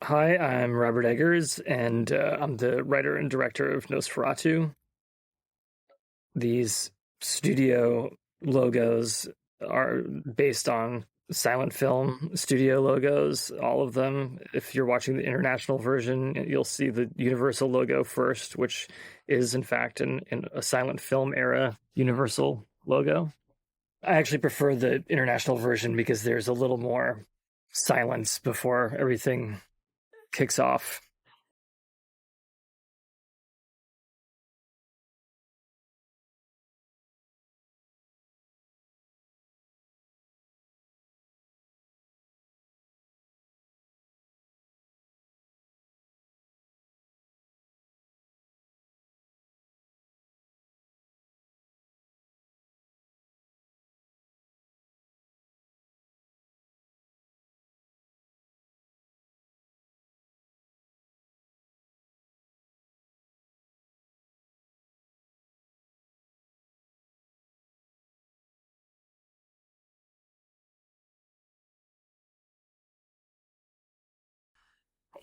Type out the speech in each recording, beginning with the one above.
Hi, I'm Robert Eggers, and I'm the writer and director of Nosferatu. These studio logos are based on silent film studio logos, all of them. If you're watching the international version, you'll see the Universal logo first, which is, in fact, in a silent film era Universal logo. I actually prefer the international version because there's a little more silence before everything kicks off.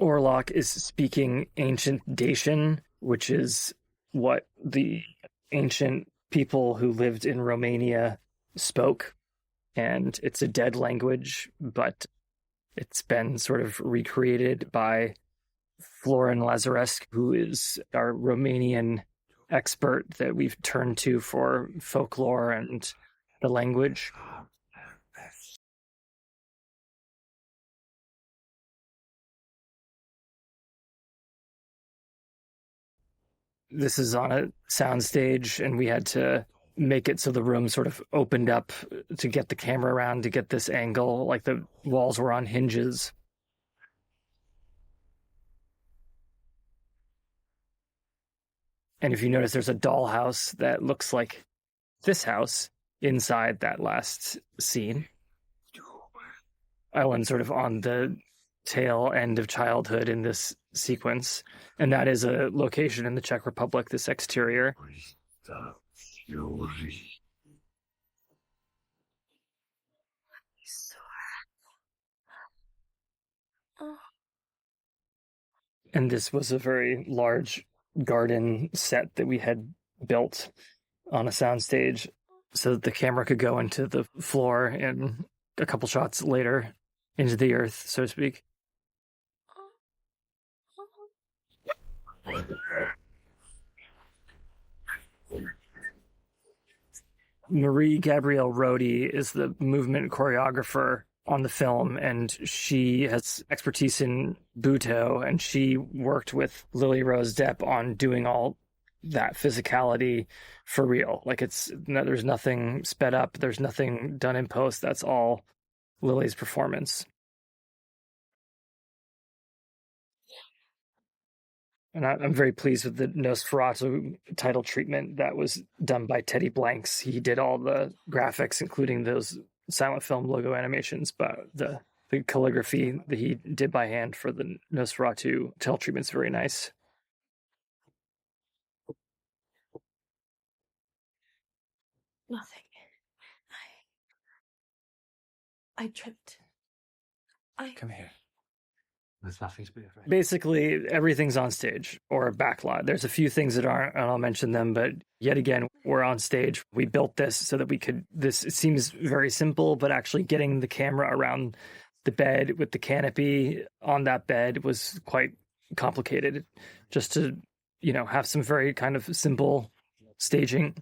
Orlock is speaking ancient Dacian, which is what the ancient people who lived in Romania spoke. And it's a dead language, but it's been sort of recreated by Florin Lazarescu, who is our Romanian expert that we've turned to for folklore and the language. This is on a soundstage, and we had to make it so the room sort of opened up to get the camera around to get this angle, like the walls were on hinges. And if you notice, there's a dollhouse that looks like this house inside that last scene. Ellen sort of on the tail end of childhood in this sequence, and that is a location in the Czech Republic, this exterior. And this was a very large garden set that we had built on a soundstage so that the camera could go into the floor and a couple shots later into the earth, so to speak. Marie Gabrielle Rodi is the movement choreographer on the film, and she has expertise in Buto, and she worked with Lily Rose Depp on doing all that physicality for real. Like there's nothing sped up, there's nothing done in post. That's all Lily's performance. And I'm very pleased with the Nosferatu title treatment that was done by Teddy Blanks. He did all the graphics, including those silent film logo animations, but the calligraphy that he did by hand for the Nosferatu title treatment is very nice. Nothing. I tripped. Come here. There's nothing to be afraid. Basically, everything's on stage or backlot. There's a few things that aren't, and I'll mention them, but yet again, we're on stage. We built this so that we could, this it seems very simple, but actually getting the camera around the bed with the canopy on that bed was quite complicated just to, have some very kind of simple staging.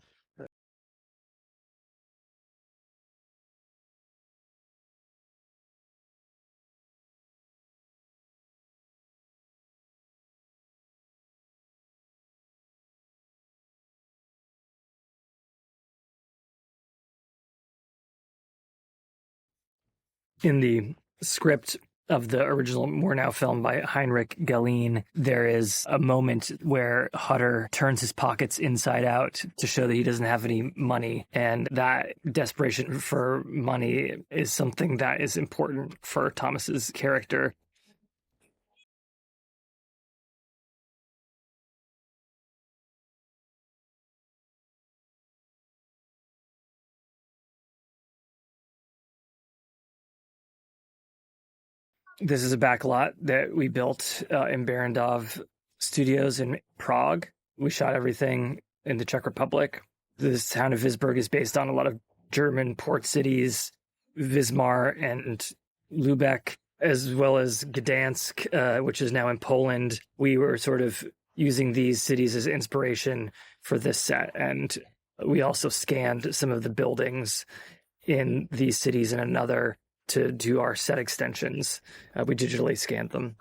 In the script of the original Murnau film by Heinrich Galeen, there is a moment where Hutter turns his pockets inside out to show that he doesn't have any money. And that desperation for money is something that is important for Thomas's character. This is a back lot that we built in Barrandov Studios in Prague. We shot everything in the Czech Republic. This town of Visburg is based on a lot of German port cities, Wismar and Lubeck, as well as Gdansk, which is now in Poland. We were sort of using these cities as inspiration for this set, and we also scanned some of the buildings in these cities and another to do our set extensions. We digitally scanned them.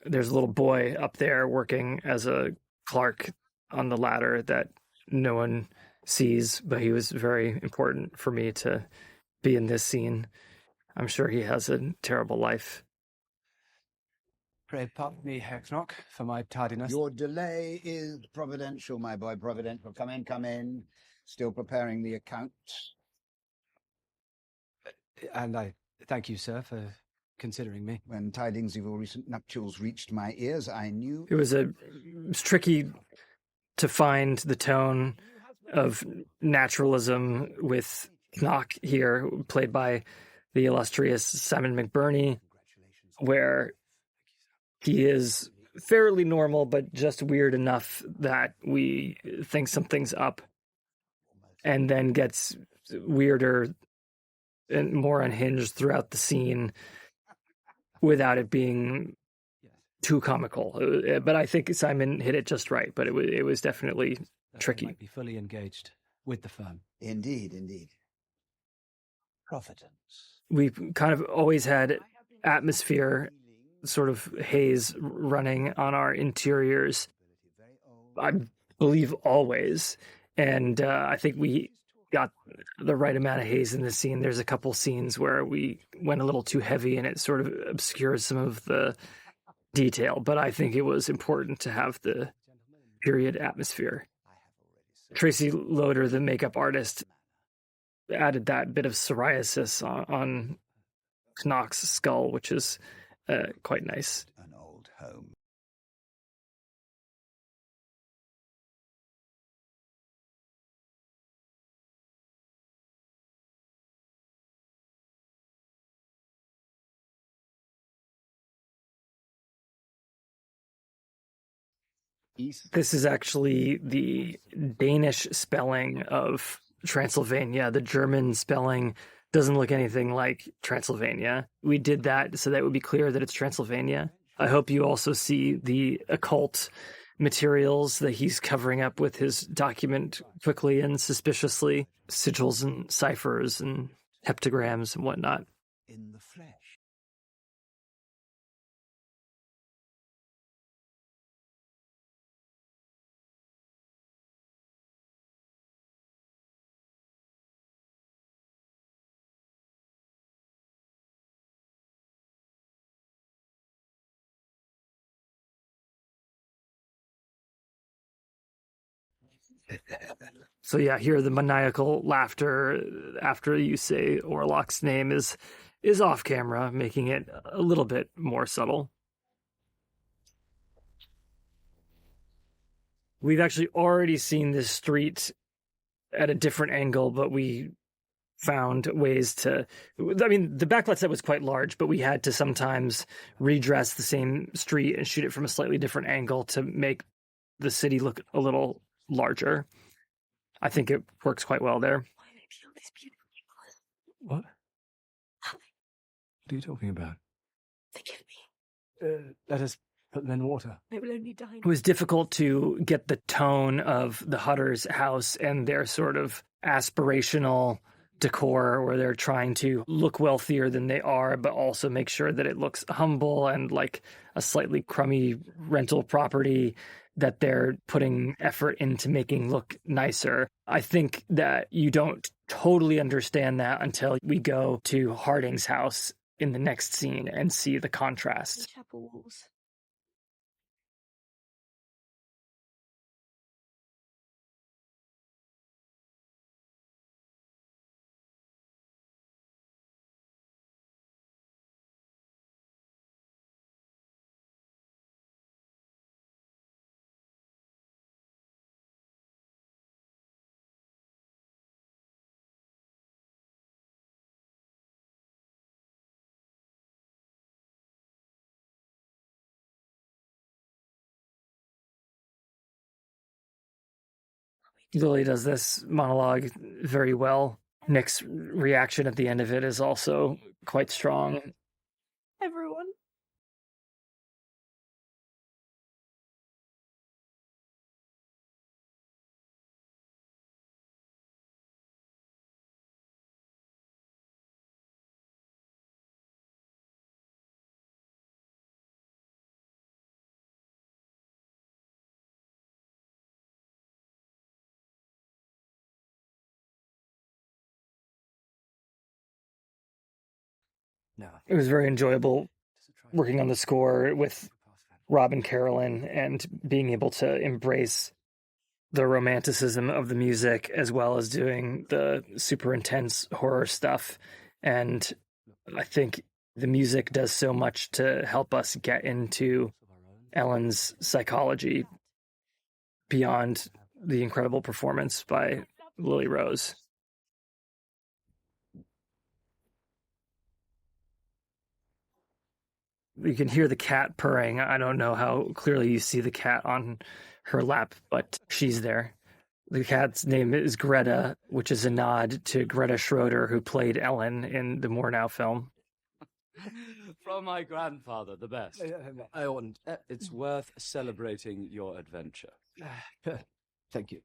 There's a little boy up there working as a clerk on the ladder that no one sees, but he was very important for me to be in this scene. I'm sure he has a terrible life. Pray pardon me, Herr Knock, for my tardiness. Your delay is providential, my boy, providential. Come in, come in. Still preparing the account. And I thank you, sir, for considering me. When tidings of your recent nuptials reached my ears, I knew... It was tricky to find the tone of naturalism with Knock here, played by the illustrious Simon McBurney, where he is fairly normal, but just weird enough that we think something's up, and then gets weirder and more unhinged throughout the scene without it being too comical. But I think Simon hit it just right, but it was definitely tricky. Might be fully engaged with the firm. Indeed, indeed. Providence. We've kind of always had atmosphere, sort of haze running on our interiors. I believe always. And I think we got the right amount of haze in the scene. There's a couple scenes where we went a little too heavy and it sort of obscures some of the detail. But I think it was important to have the period atmosphere. Tracy Loader, the makeup artist, added that bit of psoriasis on Knock's skull, which is quite nice. An old home. This is actually the Danish spelling of Transylvania. The German spelling doesn't look anything like Transylvania. We did that so that it would be clear that it's Transylvania. I hope you also see the occult materials that he's covering up with his document quickly and suspiciously. Sigils and ciphers and heptagrams and whatnot. In the flesh. So yeah, here the maniacal laughter after you say Orlock's name is off camera, making it a little bit more subtle. We've actually already seen this street at a different angle, but we found ways to... I mean, the backlot set was quite large, but we had to sometimes redress the same street and shoot it from a slightly different angle to make the city look a little larger. I think it works quite well there. Why did I feel this beautiful necklace? What? Nothing. What are you talking about? Forgive me. Let us put them in water. I will only die. It was difficult to get the tone of the Hutter's house and their sort of aspirational decor where they're trying to look wealthier than they are, but also make sure that it looks humble and like a slightly crummy rental property that they're putting effort into making look nicer. I think that you don't totally understand that until we go to Harding's house in the next scene and see the contrast. The chapel walls. Lily does this monologue very well. Nick's reaction at the end of it is also quite strong. Everyone. No. It was very enjoyable working on the score with Rob and Carolyn and being able to embrace the romanticism of the music as well as doing the super intense horror stuff. And I think the music does so much to help us get into Ellen's psychology beyond the incredible performance by Lily Rose. You can hear the cat purring. I don't know how clearly you see the cat on her lap, but she's there. The cat's name is Greta, which is a nod to Greta Schroeder, who played Ellen in the Murnau film. From my grandfather, the best. I oughtn't. It's worth celebrating your adventure. Thank you.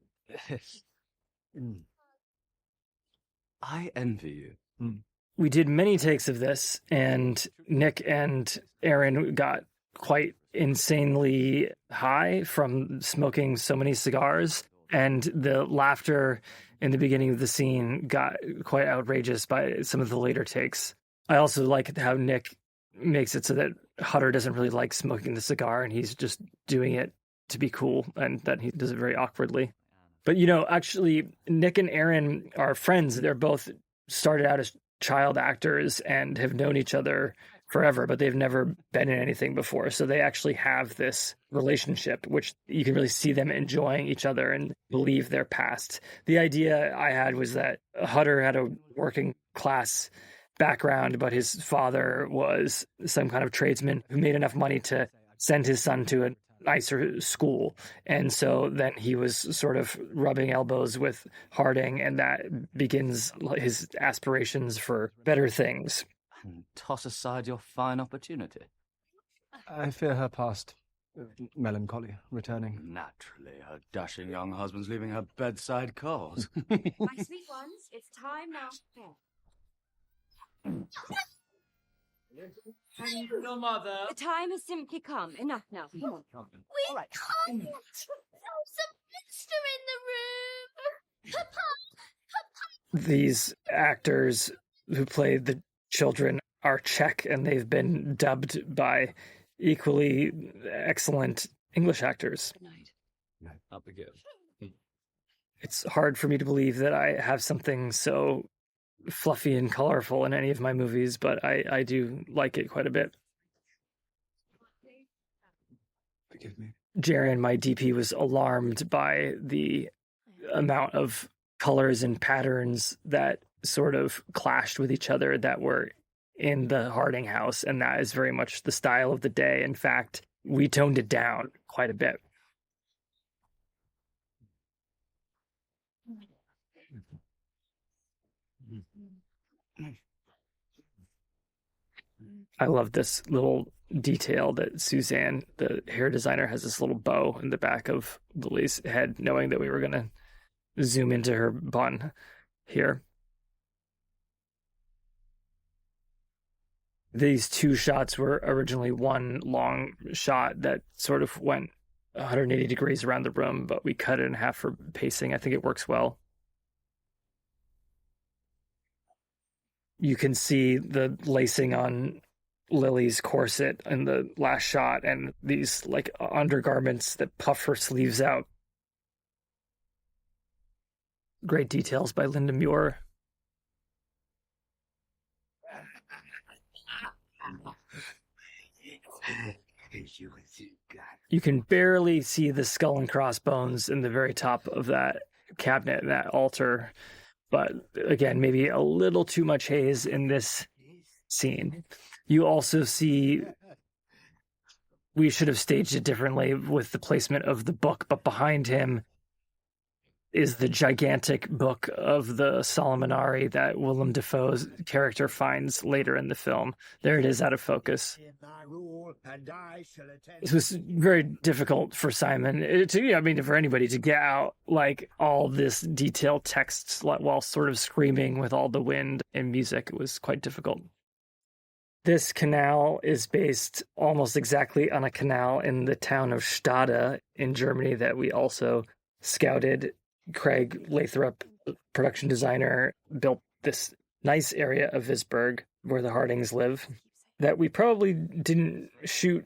I envy you. We did many takes of this, and Nick and Aaron got quite insanely high from smoking so many cigars, and the laughter in the beginning of the scene got quite outrageous by some of the later takes. I also like how Nick makes it so that Hutter doesn't really like smoking the cigar, and he's just doing it to be cool, and that he does it very awkwardly. But, actually, Nick and Aaron are friends. They're both started out as child actors and have known each other forever, but they've never been in anything before. So they actually have this relationship, which you can really see them enjoying each other and believe their past. The idea I had was that Hutter had a working class background, but his father was some kind of tradesman who made enough money to send his son to a nicer school. And so then he was sort of rubbing elbows with Harding, and that begins his aspirations for better things. And toss aside your fine opportunity. I fear her past melancholy returning. Naturally, her dashing young husband's leaving her bedside cause. My sweet ones, it's time now. Your mother. The time has simply come. Enough now. Come on. We can't. There's a monster in the room. These actors who play the children are Czech, and they've been dubbed by equally excellent English actors. Up again. It's hard for me to believe that I have something so fluffy and colorful in any of my movies, but I do like it quite a bit. Forgive me. Jaren, my DP, was alarmed by the amount of colors and patterns that sort of clashed with each other that were in the Harding house, and that is very much the style of the day. In fact, we toned it down quite a bit. I love this little detail that Suzanne, the hair designer, has this little bow in the back of Lily's head, knowing that we were going to zoom into her bun here. These two shots were originally one long shot that sort of went 180 degrees around the room, but we cut it in half for pacing. I think it works well. You can see the lacing on Lily's corset in the last shot, and these like undergarments that puff her sleeves out. Great details by Linda Muir. You can barely see the skull and crossbones in the very top of that cabinet, that altar. But again, maybe a little too much haze in this scene. You also see, we should have staged it differently with the placement of the book, but behind him, is the gigantic book of the Solomonari that Willem Dafoe's character finds later in the film. There it is, out of focus. It was very difficult for Simon, for anybody to get out like all this detailed text while sort of screaming with all the wind and music. It was quite difficult. This canal is based almost exactly on a canal in the town of Stade in Germany that we also scouted. Craig Lathrop, production designer, built this nice area of Visburg where the Hardings live that we probably didn't shoot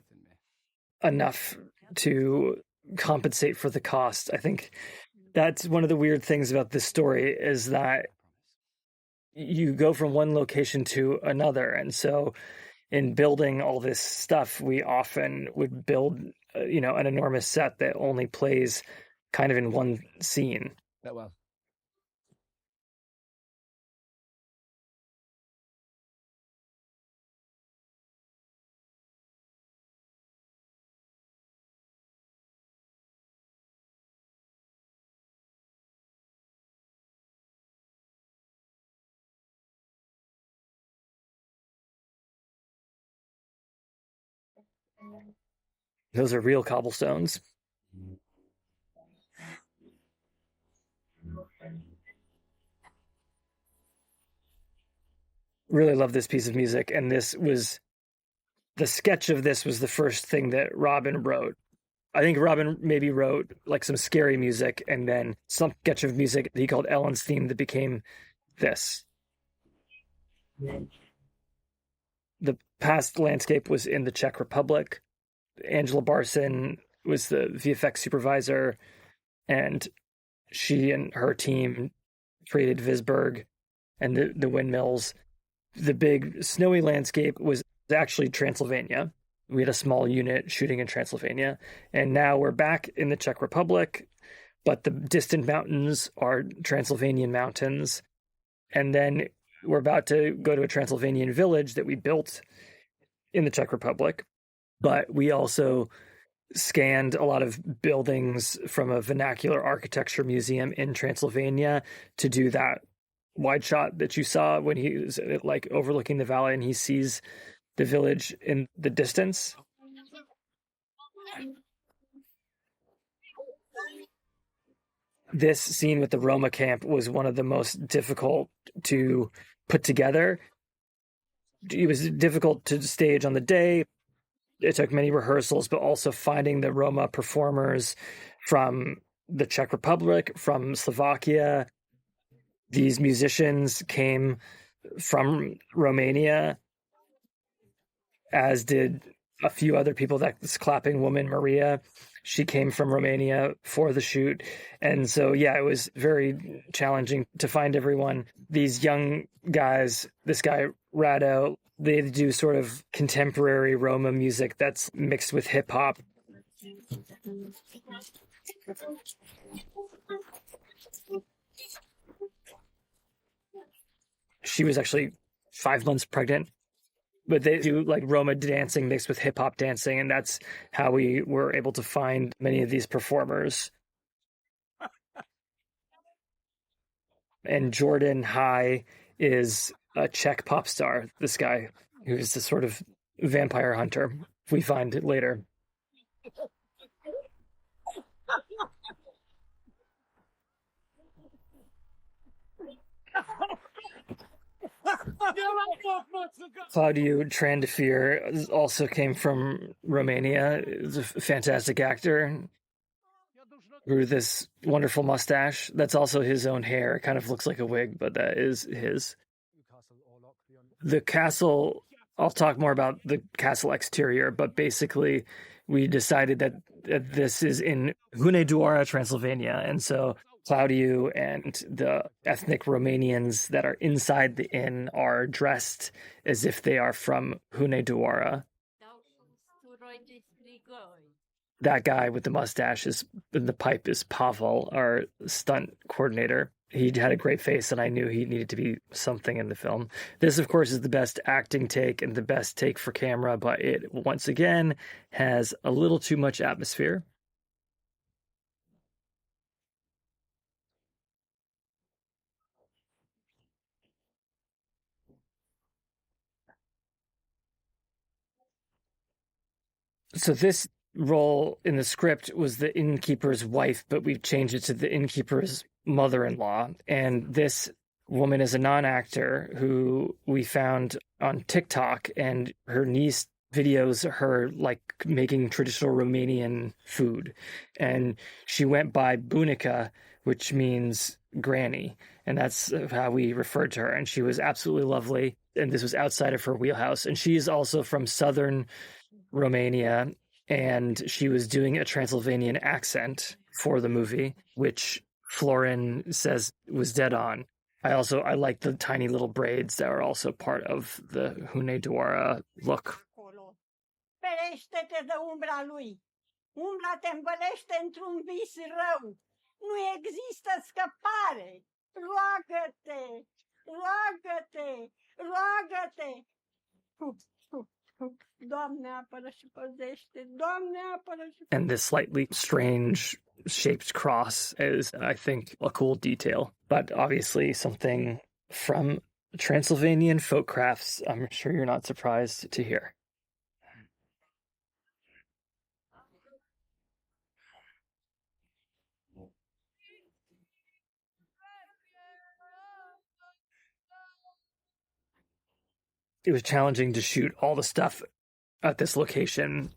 enough to compensate for the cost. I think that's one of the weird things about this story, is that you go from one location to another. And so in building all this stuff, we often would build, an enormous set that only plays kind of in one scene. That well. Those are real cobblestones. Really love this piece of music, and the sketch of this was the first thing that Robin wrote. I think Robin maybe wrote like some scary music and then some sketch of music that he called Ellen's theme that became this. The past landscape was in the Czech Republic. Angela Barson was the VFX supervisor, and she and her team created Visburg and the windmills. The big snowy landscape was actually Transylvania. We had a small unit shooting in Transylvania, and now we're back in the Czech Republic, but the distant mountains are Transylvanian mountains. And then we're about to go to a Transylvanian village that we built in the Czech Republic, but we also scanned a lot of buildings from a vernacular architecture museum in Transylvania to do that wide shot that you saw when he was like overlooking the valley and he sees the village in the distance. This scene with the Roma camp was one of the most difficult to put together. It was difficult to stage on the day. It took many rehearsals, but also finding the Roma performers from the Czech Republic, from Slovakia. These musicians came from Romania, as did a few other people. That this clapping woman, Maria, she came from Romania for the shoot. And so, yeah, it was very challenging to find everyone. These young guys, this guy, Rado, they do sort of contemporary Roma music that's mixed with hip hop. She was actually 5 months pregnant, but they do like Roma dancing mixed with hip hop dancing. And that's how we were able to find many of these performers. And Jordan High is a Czech pop star, this guy who's a sort of vampire hunter. We find it later. Claudiu Trandafir also came from Romania. He's a fantastic actor. Grew this wonderful mustache. That's also his own hair. It kind of looks like a wig, but that is his. The castle, I'll talk more about the castle exterior, but basically we decided that this is in Hunedoara, Transylvania. And so Claudiu and the ethnic Romanians that are inside the inn are dressed as if they are from Hunedoara. That guy with the mustache and the pipe is Pavel, our stunt coordinator. He had a great face, and I knew he needed to be something in the film. This, of course, is the best acting take and the best take for camera, but it, once again, has a little too much atmosphere. So this role in the script was the innkeeper's wife, but we've changed it to the innkeeper's mother-in-law. And this woman is a non-actor who we found on TikTok, and her niece videos her like making traditional Romanian food. And she went by Bunica, which means granny. And that's how we referred to her. And she was absolutely lovely. And this was outside of her wheelhouse. And she's also from southern Romania, and she was doing a Transylvanian accent for the movie, which Florin says was dead on. I like the tiny little braids that are also part of the Hunedoara look. Ferește-te de umbra lui. Umbra te învălește într-un vis rău. Nu există scăpare. Roagă-te, roagă-te, roagă-te. Doamne apără și păzește, Doamne apără și And this slightly strange shaped cross is, I think, a cool detail, but obviously something from Transylvanian folk crafts I'm sure you're not surprised to hear. It was challenging to shoot all the stuff at this location.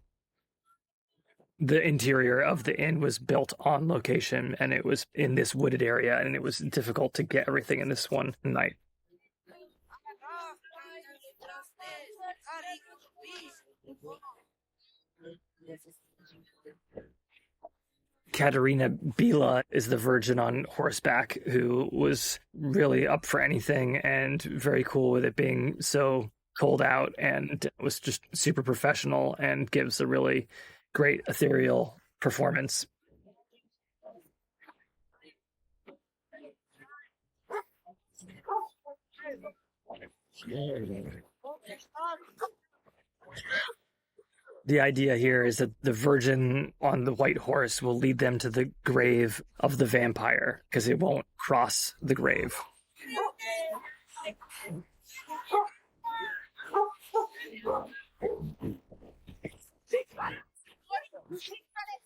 The interior of the inn was built on location, and it was in this wooded area, and it was difficult to get everything in this one night. Katerina Bila is the virgin on horseback who was really up for anything and very cool with it being so cold out, and was just super professional and gives a really great ethereal performance. The idea here is that the virgin on the white horse will lead them to the grave of the vampire, because it won't cross the grave.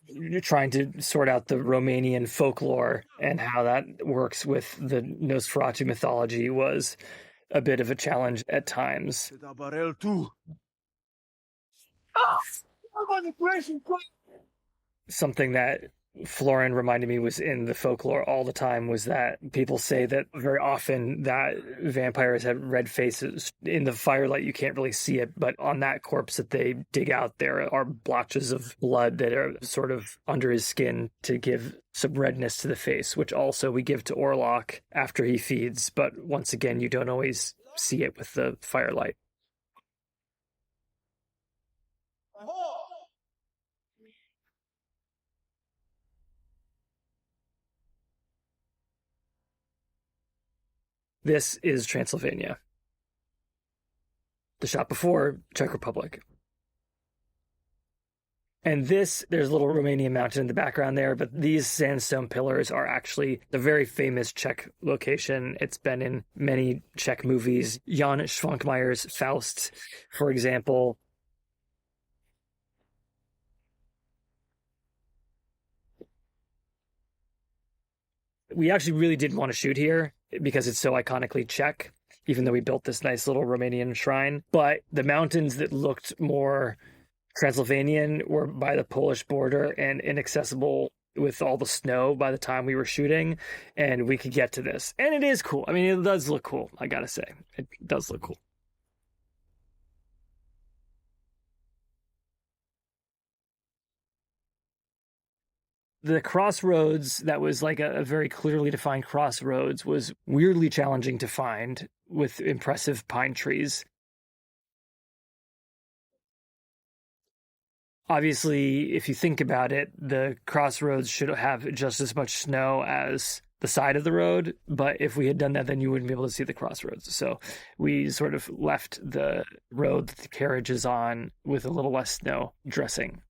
You're trying to sort out the Romanian folklore and how that works with the Nosferatu mythology was a bit of a challenge at times. Something that Florin reminded me was in the folklore all the time was that people say that very often that vampires have red faces. In the firelight, you can't really see it, but on that corpse that they dig out, there are blotches of blood that are sort of under his skin to give some redness to the face, which also we give to Orlock after he feeds. But once again, you don't always see it with the firelight. This is Transylvania. The shot before, Czech Republic. And this, there's a little Romanian mountain in the background there, but these sandstone pillars are actually the very famous Czech location. It's been in many Czech movies. Jan Švankmayer's Faust, for example. We actually really didn't want to shoot here because it's so iconically Czech, even though we built this nice little Romanian shrine. But the mountains that looked more Transylvanian were by the Polish border and inaccessible with all the snow by the time we were shooting, and we could get to this. And it is cool. I mean, it does look cool, I gotta say. It does look cool. The crossroads that was like a very clearly defined crossroads was weirdly challenging to find with impressive pine trees. Obviously, if you think about it, the crossroads should have just as much snow as the side of the road, but if we had done that, then you wouldn't be able to see the crossroads. So we sort of left the road that the carriage is on with a little less snow dressing.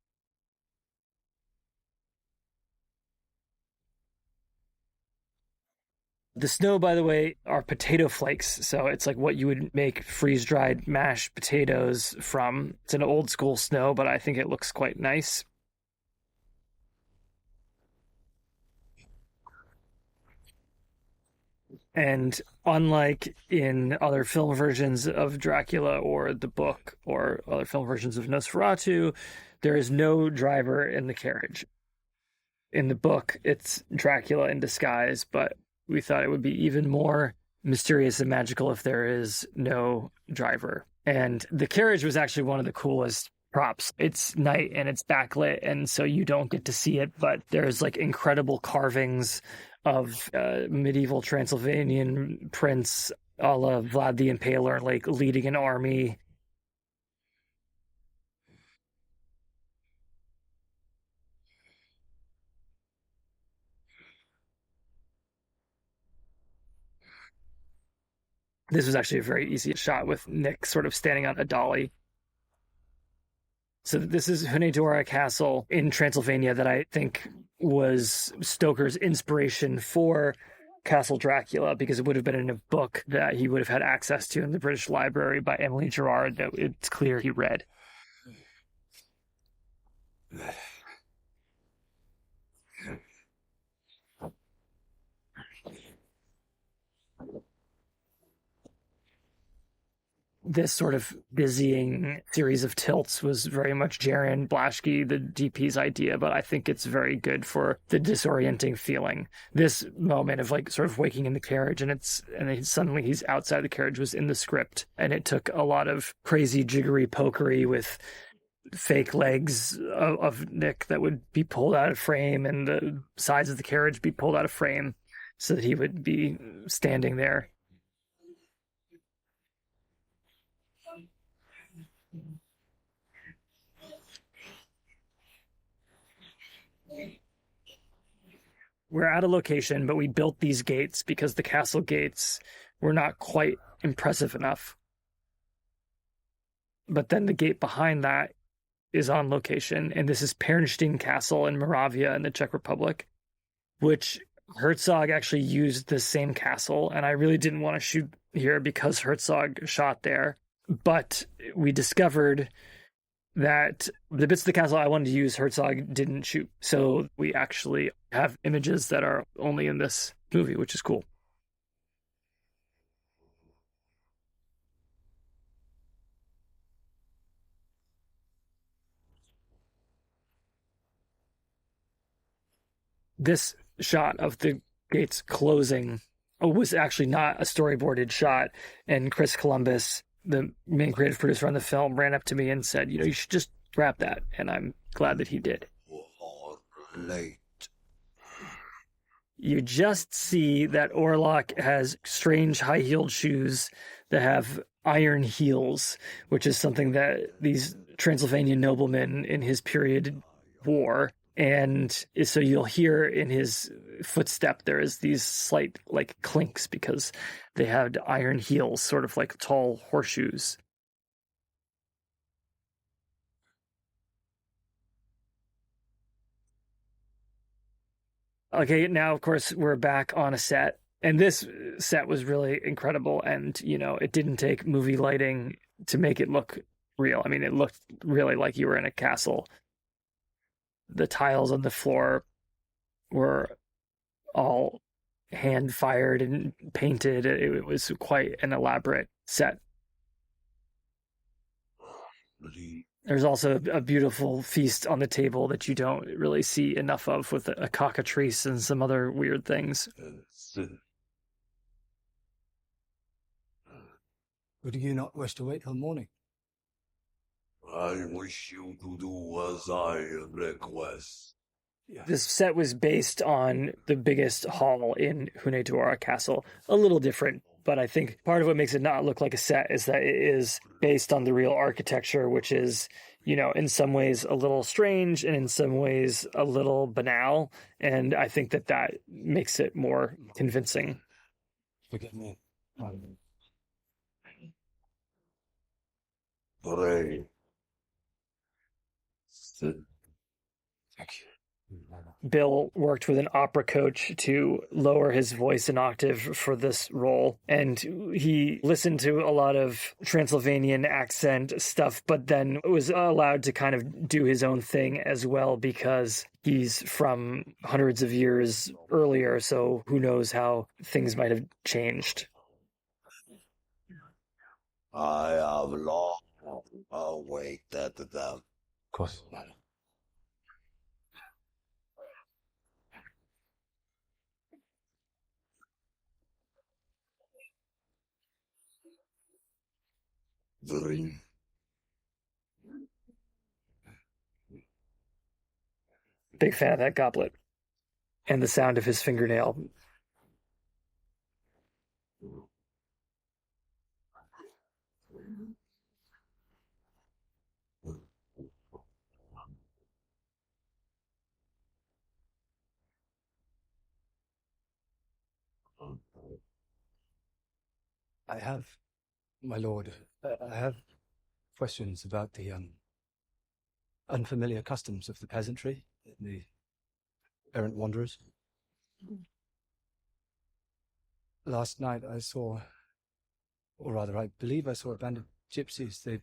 The snow, by the way, are potato flakes. So it's like what you would make freeze-dried mashed potatoes from. It's an old school snow, but I think it looks quite nice. And unlike in other film versions of Dracula or the book or other film versions of Nosferatu, there is no driver in the carriage. In the book, it's Dracula in disguise, but we thought it would be even more mysterious and magical if there is no driver. And the carriage was actually one of the coolest props. It's night and it's backlit, and so you don't get to see it, but there's like incredible carvings of medieval Transylvanian prince a la Vlad the Impaler, like leading an army. This was actually a very easy shot with Nick sort of standing on a dolly. So this is Hunedora Castle in Transylvania that I think was Stoker's inspiration for Castle Dracula, because it would have been in a book that he would have had access to in the British Library by Emily Gerard that it's clear he read. This sort of dizzying series of tilts was very much Jaron Blaschke, the DP's idea, but I think it's very good for the disorienting feeling. This moment of like sort of waking in the carriage and then suddenly he's outside the carriage was in the script, and it took a lot of crazy jiggery pokery with fake legs of Nick that would be pulled out of frame and the sides of the carriage be pulled out of frame so that he would be standing there. We're at a location, but we built these gates because the castle gates were not quite impressive enough. But then the gate behind that is on location, and this is Pernstein Castle in Moravia in the Czech Republic, which Herzog actually used the same castle, and I really didn't want to shoot here because Herzog shot there. But we discovered that the bits of the castle I wanted to use, Herzog didn't shoot. So we actually have images that are only in this movie, which is cool. This shot of the gates closing was actually not a storyboarded shot, and Chris Columbus, the main creative producer on the film, ran up to me and said, you should just wrap that. And I'm glad that he did. Late. You just see that Orlock has strange high-heeled shoes that have iron heels, which is something that these Transylvanian noblemen in his period wore. And so you'll hear in his footstep, there is these slight like clinks because they had iron heels, sort of like tall horseshoes. Okay, now, of course, we're back on a set. And this set was really incredible. And, it didn't take movie lighting to make it look real. I mean, it looked really like you were in a castle. The tiles on the floor were all hand-fired and painted. It was quite an elaborate set. There's also a beautiful feast on the table that you don't really see enough of, with a cockatrice and some other weird things. Would you not wish to wait till morning? I wish you to do as I request. This set was based on the biggest hall in Hunedora Castle. A little different, but I think part of what makes it not look like a set is that it is based on the real architecture, which is, in some ways a little strange and in some ways a little banal. And I think that makes it more convincing. Forgive me. Pray. Thank you. Bill worked with an opera coach to lower his voice an octave for this role. And he listened to a lot of Transylvanian accent stuff, but then was allowed to kind of do his own thing as well because he's from hundreds of years earlier. So who knows how things might have changed. I have long awaited them. Of course, madam. Drink. Big fan of that goblet and the sound of his fingernail. I have, my lord, I have questions about the unfamiliar customs of the peasantry, the errant wanderers. Last night I saw, or rather I believe I saw a band of gypsies. They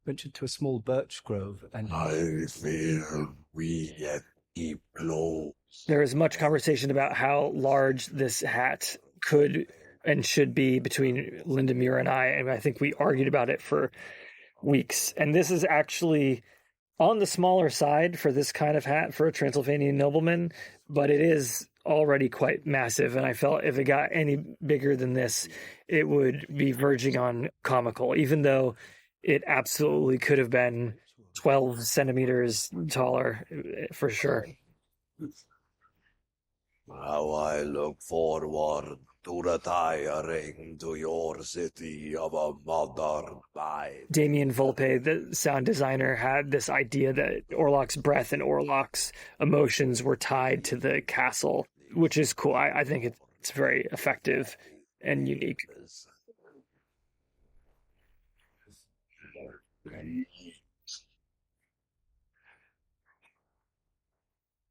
ventured to a small birch grove and... I fear we yet keep close. There is much conversation about how large this hat could and should be between Lindemir and I think we argued about it for weeks. And this is actually on the smaller side for this kind of hat for a Transylvanian nobleman, but it is already quite massive. And I felt if it got any bigger than this, it would be verging on comical, even though it absolutely could have been 12 centimeters taller for sure. How I look forward to retiring to your city of a modern mind. Damien Volpe, the sound designer, had this idea that Orlock's breath and Orlock's emotions were tied to the castle, which is cool. I think it's very effective and unique.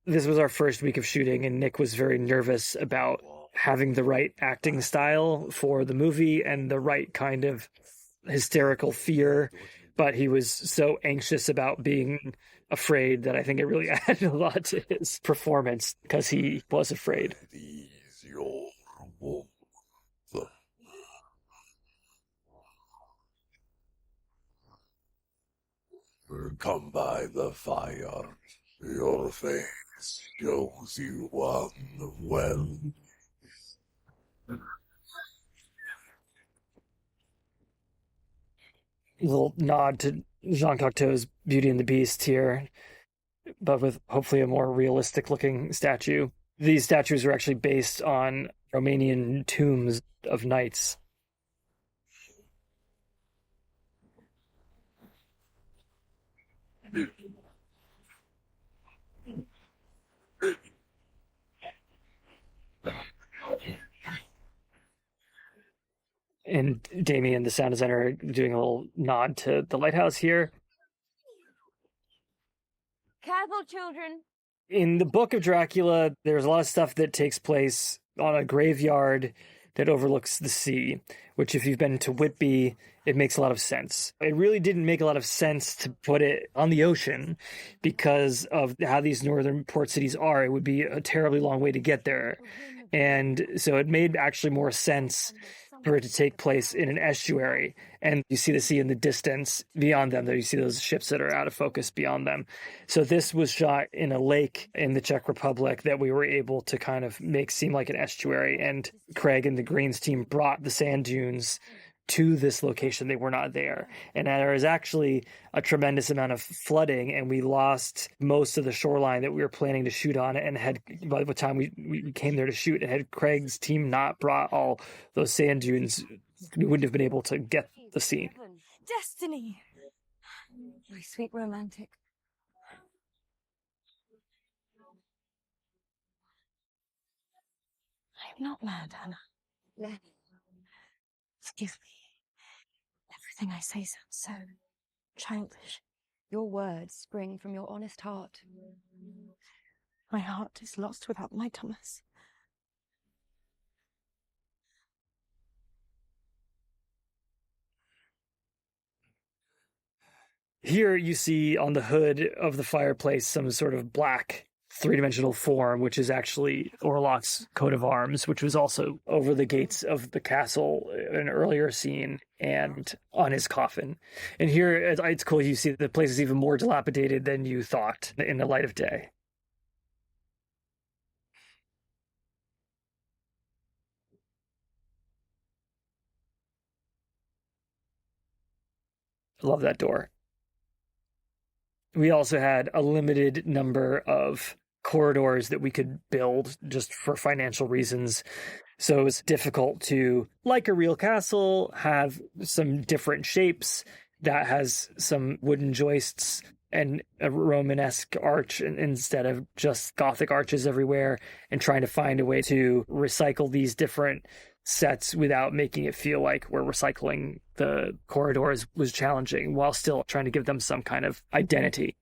This was our first week of shooting, and Nick was very nervous about having the right acting style for the movie and the right kind of hysterical fear. But he was so anxious about being afraid that I think it really added a lot to his performance because he was afraid. These your warmth. Come by the fire. Your face shows you won well. Little nod to Jean Cocteau's Beauty and the Beast here, but with hopefully a more realistic looking statue. These statues are actually based on Romanian tombs of knights. And Damien, the sound designer, doing a little nod to the lighthouse here. Careful, children. In the Book of Dracula, there's a lot of stuff that takes place on a graveyard that overlooks the sea, which if you've been to Whitby, it makes a lot of sense. It really didn't make a lot of sense to put it on the ocean because of how these northern port cities are. It would be a terribly long way to get there. And so it made actually more sense for it to take place in an estuary. And you see the sea in the distance beyond them. There you see those ships that are out of focus beyond them. So this was shot in a lake in the Czech Republic that we were able to kind of make seem like an estuary. And Craig and the Greens team brought the sand dunes to this location. They were not there. And there is actually a tremendous amount of flooding, and we lost most of the shoreline that we were planning to shoot on. And had, by the time we came there to shoot, and had Craig's team not brought all those sand dunes, we wouldn't have been able to get the scene. Destiny. My sweet romantic. I'm not mad, Hannah. Lenny. Forgive me. Everything I say sounds so childish. Your words spring from your honest heart. My heart is lost without my Thomas. Here you see on the hood of the fireplace some sort of black three-dimensional form, which is actually Orlock's coat of arms, which was also over the gates of the castle in an earlier scene and on his coffin. And here, it's cool, you see the place is even more dilapidated than you thought in the light of day. Love that door. We also had a limited number of corridors that we could build just for financial reasons. So it was difficult to, like a real castle, have some different shapes that has some wooden joists and a Romanesque arch instead of just Gothic arches everywhere, and trying to find a way to recycle these different sets without making it feel like we're recycling the corridors was challenging, while still trying to give them some kind of identity.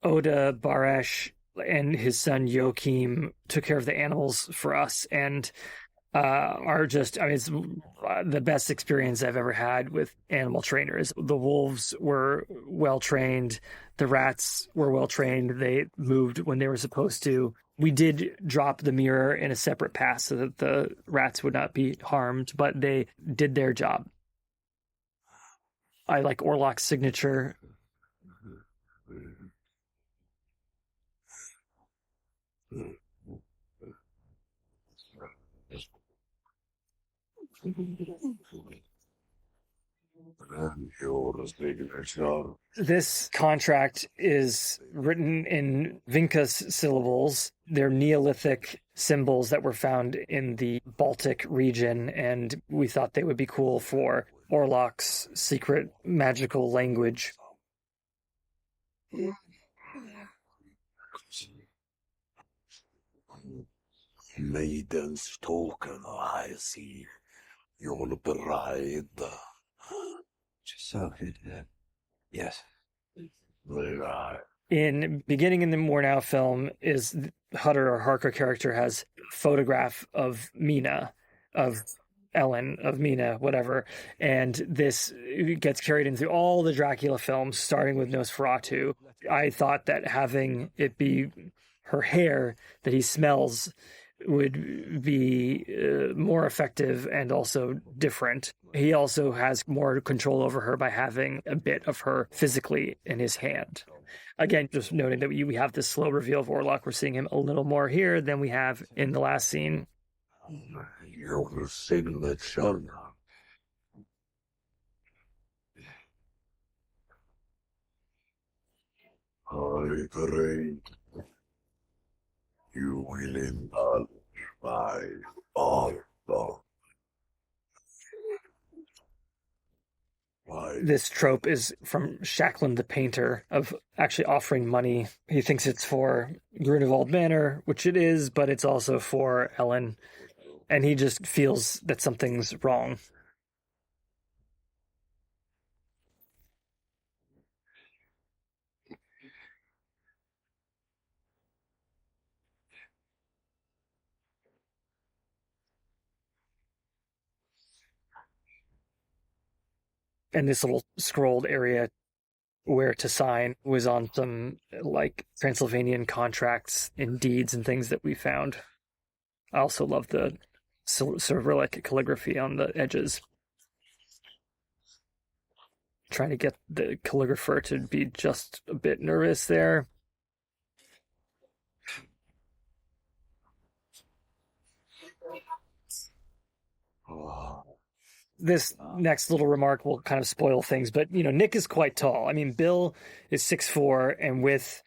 Oda Baresh and his son Joachim took care of the animals for us, and are just, I mean, it's the best experience I've ever had with animal trainers. The wolves were well trained, the rats were well trained, they moved when they were supposed to. We did drop the mirror in a separate pass so that the rats would not be harmed, but they did their job. I like Orlock's signature. This contract is written in Vinca's syllables. They're Neolithic symbols that were found in the Baltic region, and we thought they would be cool for Orlock's secret magical language. Maidens token, I see. Your bride. Just so good. Yes. In beginning in the More Now film is Hutter or Harker character has a photograph of Mina, of Ellen, of Mina, whatever. And this gets carried in through all the Dracula films, starting with Nosferatu. I thought that having it be her hair that he smells would be more effective and also different. He also has more control over her by having a bit of her physically in his hand. Again, just noting that we have this slow reveal of Orlock. We're seeing him a little more here than we have in the last scene. Your signature. I pray you will indulge my honor. This trope is from Shacklin the painter, of actually offering money. He thinks it's for Grunewald Manor, which it is, but it's also for Ellen. And he just feels that something's wrong. And this little scrolled area where to sign was on some like Transylvanian contracts and deeds and things that we found. I also love the Cyrillic calligraphy on the edges. Trying to get the calligrapher to be just a bit nervous there. This next little remark will kind of spoil things, but, you know, Nick is quite tall. I mean, Bill is 6'4", and with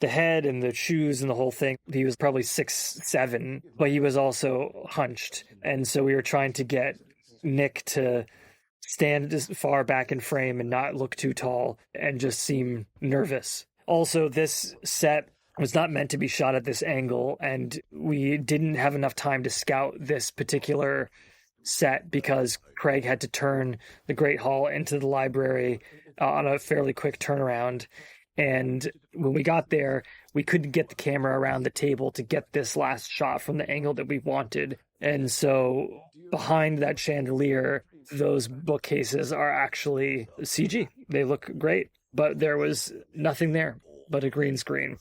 the head and the shoes and the whole thing, he was probably 6'7", but he was also hunched. And so we were trying to get Nick to stand as far back in frame and not look too tall and just seem nervous. Also, this set was not meant to be shot at this angle, and we didn't have enough time to scout this particular set because Craig had to turn the Great Hall into the library on a fairly quick turnaround. And when we got there, we couldn't get the camera around the table to get this last shot from the angle that we wanted. And so behind that chandelier, those bookcases are actually CG. They look great, but there was nothing there but a green screen.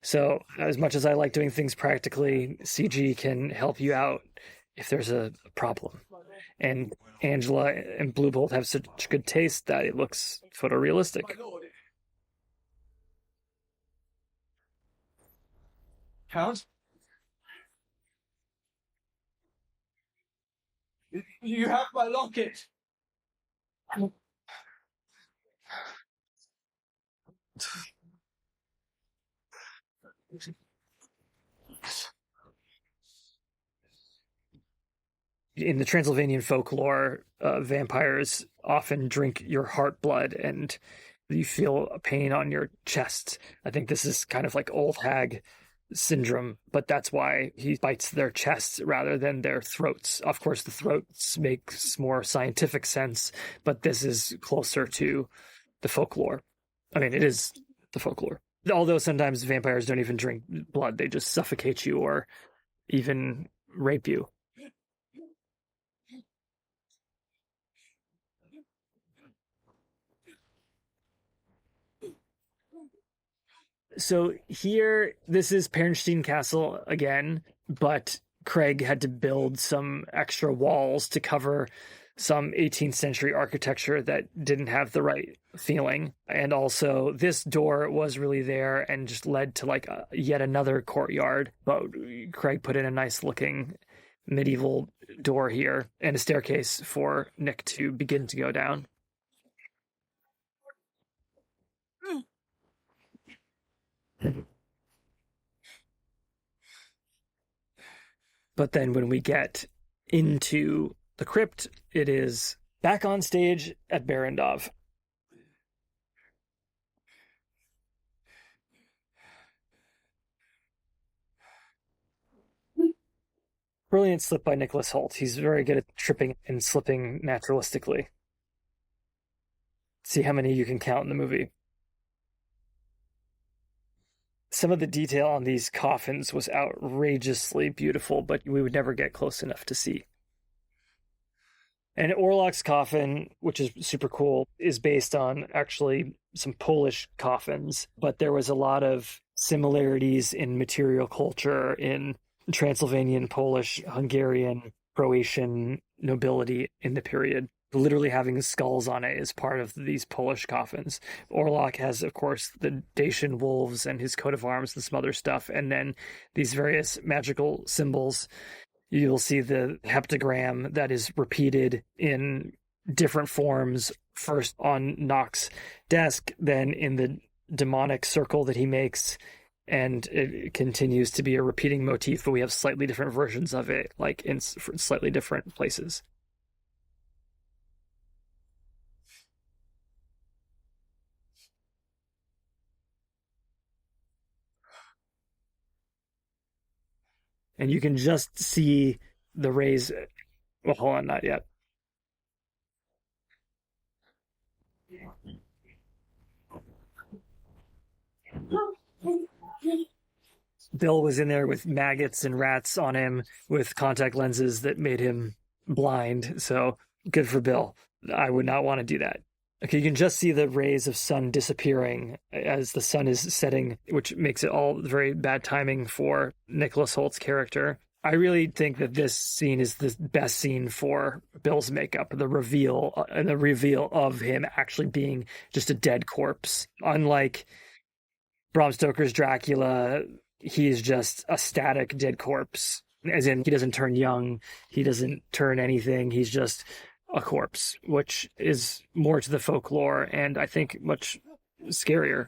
So as much as I like doing things practically, CG can help you out if there's a problem. And Angela and Blue Bolt have such good taste that it looks photorealistic. Count? You have my locket! In the Transylvanian folklore, vampires often drink your heart blood and you feel a pain on your chest. I think this is kind of like old hag syndrome, but that's why he bites their chests rather than their throats. Of course, the throats makes more scientific sense, but this is closer to the folklore. I mean, it is the folklore. Although sometimes vampires don't even drink blood, they just suffocate you or even rape you. So here, this is Pernstein Castle again, but Craig had to build some extra walls to cover some 18th century architecture that didn't have the right feeling. And also this door was really there and just led to like yet another courtyard. But Craig put in a nice looking medieval door here and a staircase for Nick to begin to go down. But then when we get into the crypt, it is back on stage at Barrandov. Brilliant slip by Nicholas Hoult. He's very good at tripping and slipping naturalistically. See how many you can count in the movie. Some of the detail on these coffins was outrageously beautiful, but we would never get close enough to see. And Orlock's coffin, which is super cool, is based on actually some Polish coffins, but there was a lot of similarities in material culture in Transylvanian, Polish, Hungarian, Croatian nobility in the period. Literally having skulls on it is part of these Polish coffins. Orlock has, of course, the Dacian wolves and his coat of arms and some other stuff, and then these various magical symbols. You'll see the heptagram that is repeated in different forms, first on Nock's desk, then in the demonic circle that he makes, and it continues to be a repeating motif, but we have slightly different versions of it, like in slightly different places. And you can just see the rays. Well, hold on, not yet. Bill was in there with maggots and rats on him with contact lenses that made him blind. So good for Bill. I would not want to do that. Okay, you can just see the rays of sun disappearing as the sun is setting, which makes it all very bad timing for Nicholas Holt's character. I really think that this scene is the best scene for Bill's makeup, the reveal of him actually being just a dead corpse. Unlike Bram Stoker's Dracula, he is just a static dead corpse, as in he doesn't turn young, he doesn't turn anything, he's just a corpse, which is more to the folklore and I think much scarier.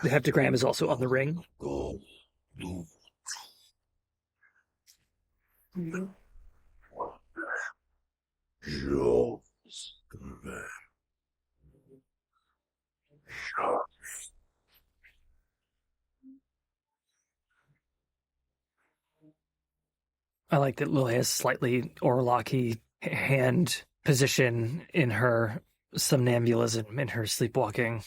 The heptagram is also on the ring. I like that Lily has slightly Orlocky hand position in her somnambulism, in her sleepwalking.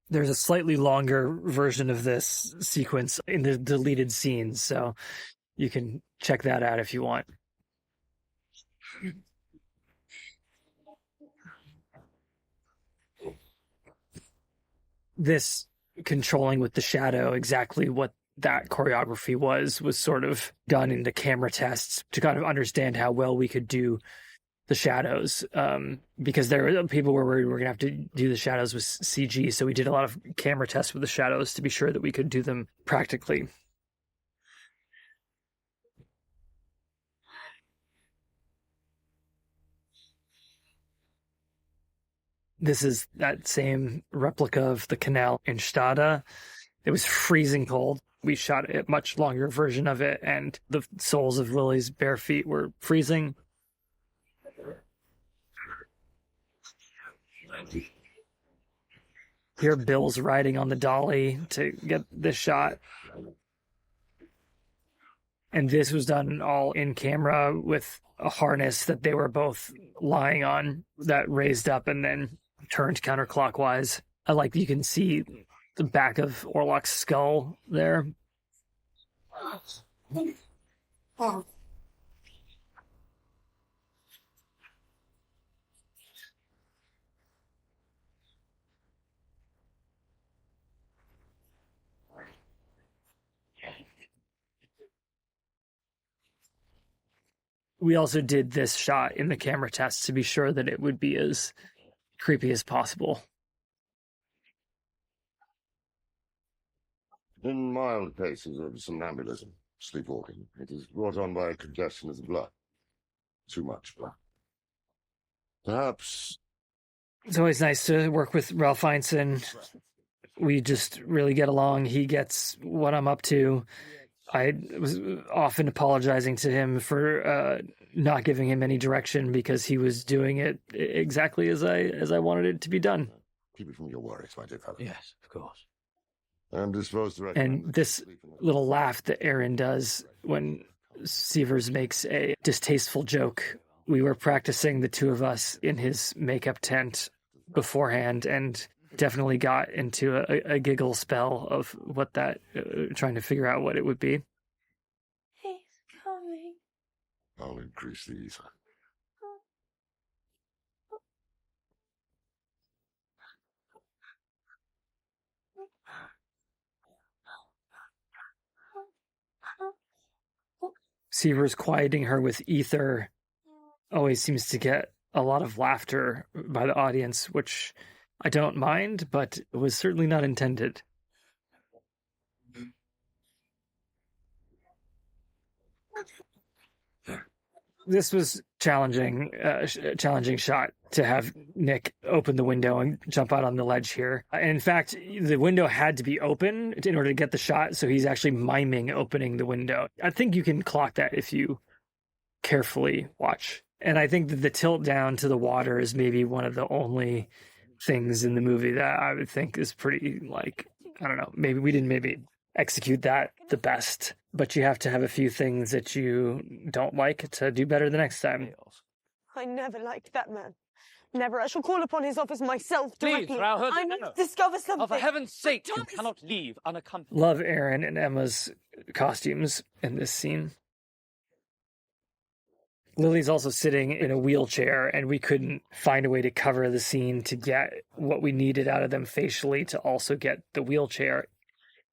There's a slightly longer version of this sequence in the deleted scenes, so you can check that out if you want. This controlling with the shadow, exactly what that choreography was sort of done in the camera tests to kind of understand how well we could do the shadows, because there were people where we were going to have to do the shadows with CG, so we did a lot of camera tests with the shadows to be sure that we could do them practically. This is that same replica of the canal in Stade. It was freezing cold. We shot a much longer version of it, and the soles of Lily's bare feet were freezing. Here, Bill's riding on the dolly to get this shot. And this was done all in camera with a harness that they were both lying on that raised up and then turned counterclockwise. I like that you can see the back of Orlock's skull there. We also did this shot in the camera test to be sure that it would be as creepy as possible. In mild cases of somnambulism, sleepwalking, it is brought on by congestion of the blood. Too much blood. Perhaps... It's always nice to work with Ralph Fiennes. We just really get along. He gets what I'm up to. I was often apologizing to him for not giving him any direction because he was doing it exactly as I wanted it to be done. Keep it from your worries, my dear fellow. Yes, of course. I'm disposed to And this little laugh that Aaron does when Severs makes a distasteful joke. We were practicing, the two of us, in his makeup tent beforehand, and definitely got into a giggle spell of what that, trying to figure out what it would be. He's coming. I'll increase these. Severs quieting her with ether always seems to get a lot of laughter by the audience, which I don't mind, but it was certainly not intended. This was challenging shot to have Nick open the window and jump out on the ledge here. And in fact, the window had to be open in order to get the shot, so he's actually miming opening the window. I think you can clock that if you carefully watch. And I think that the tilt down to the water is maybe one of the only things in the movie that I would think is pretty, like, I don't know, maybe we didn't execute that the best, but you have to have a few things that you don't like to do better the next time. I never liked that man. Never. I shall call upon his office myself directly. Please, Rauhut, I must discover something. Oh, for heaven's sake, you cannot leave unaccompanied. Love Aaron and Emma's costumes in this scene. Lily's also sitting in a wheelchair, and we couldn't find a way to cover the scene to get what we needed out of them facially to also get the wheelchair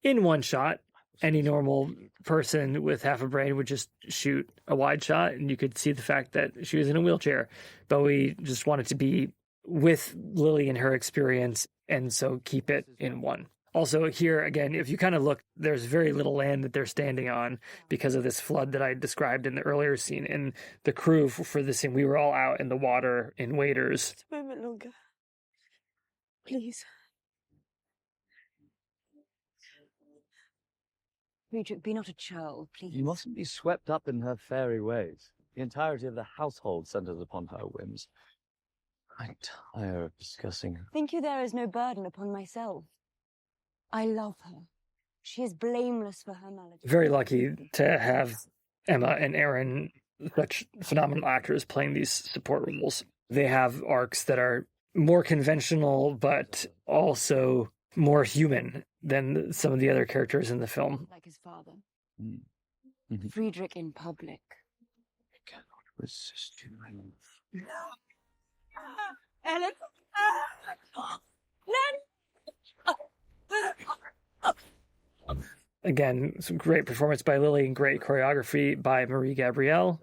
in one shot. Any normal person with half a brain would just shoot a wide shot, and you could see the fact that she was in a wheelchair. But we just wanted to be with Lily and her experience, and so keep it in one. Also here, again, if you kind of look, there's very little land that they're standing on because of this flood that I described in the earlier scene. And the crew for this scene, we were all out in the water in waders. Just a moment longer. Please. Friedrich, be not a churl, please. You mustn't be swept up in her fairy ways. The entirety of the household centers upon her whims. I tire of discussing her. Think you there is no burden upon myself? I love her. She is blameless for her malady. Very lucky to have Emma and Aaron, such phenomenal actors, playing these support roles. They have arcs that are more conventional, but also more human than some of the other characters in the film. Like his father. Mm-hmm. Friedrich in public. I cannot resist you. Ellen. Again, some great performance by Lily and great choreography by Marie Gabrielle.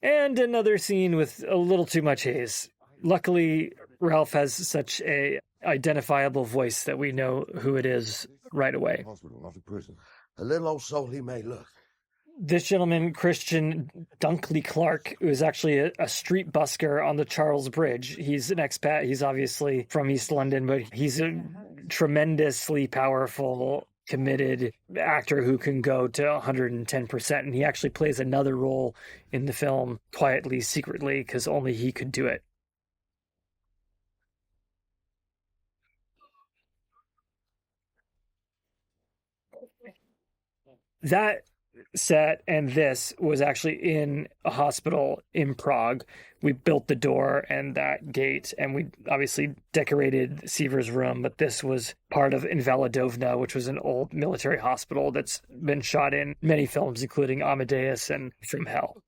And another scene with a little too much haze. Luckily, Ralph has such a identifiable voice that we know who it is right away. Hospital, not a prison. A little old soul he may look. This gentleman, Christian Dunkley Clark, who is actually a street busker on the Charles Bridge. He's an expat. He's obviously from East London, but he's a tremendously powerful, committed actor who can go to 110%. And he actually plays another role in the film quietly, secretly, because only he could do it. That set and this was actually in a hospital in Prague. We built the door and that gate, and we obviously decorated Seaver's room, but this was part of Invalidovna, which was an old military hospital that's been shot in many films, including Amadeus and From Hell.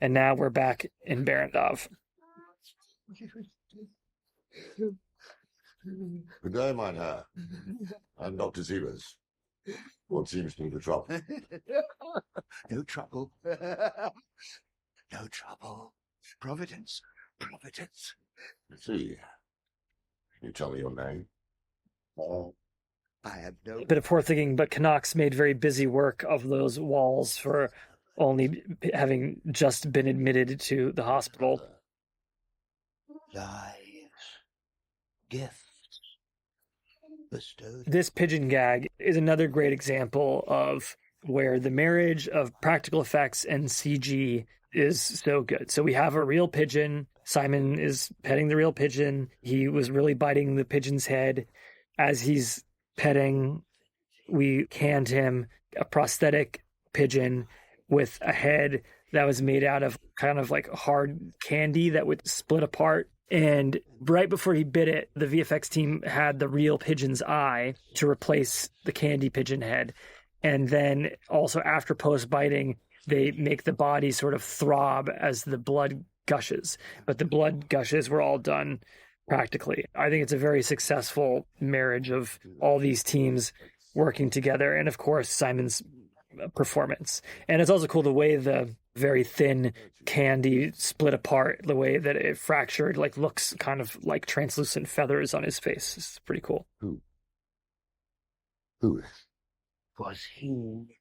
And now we're back in Barrandov. Good day, mein Herr. I'm Dr. Sievers. What seems to be the trouble? No trouble. No trouble. Providence. Providence. See. Can you tell me your name? I have no... Bit of poor thinking, but Canucks made very busy work of those walls for only having just been admitted to the hospital. Lies. Gifts. Bestowed. This pigeon gag is another great example of where the marriage of practical effects and CG is so good. So we have a real pigeon. Simon is petting the real pigeon. He was really biting the pigeon's head. As he's petting, we canned him a prosthetic pigeon with a head that was made out of kind of like hard candy that would split apart. And right before he bit it, the VFX team had the real pigeon's eye to replace the candy pigeon head. And then also after post-biting, they make the body sort of throb as the blood gushes. But the blood gushes were all done practically. I think it's a very successful marriage of all these teams working together. And of course, Simon's performance. And it's also cool the way the very thin candy split apart, the way that it fractured, like looks kind of like translucent feathers on his face. It's pretty cool. Who? Was he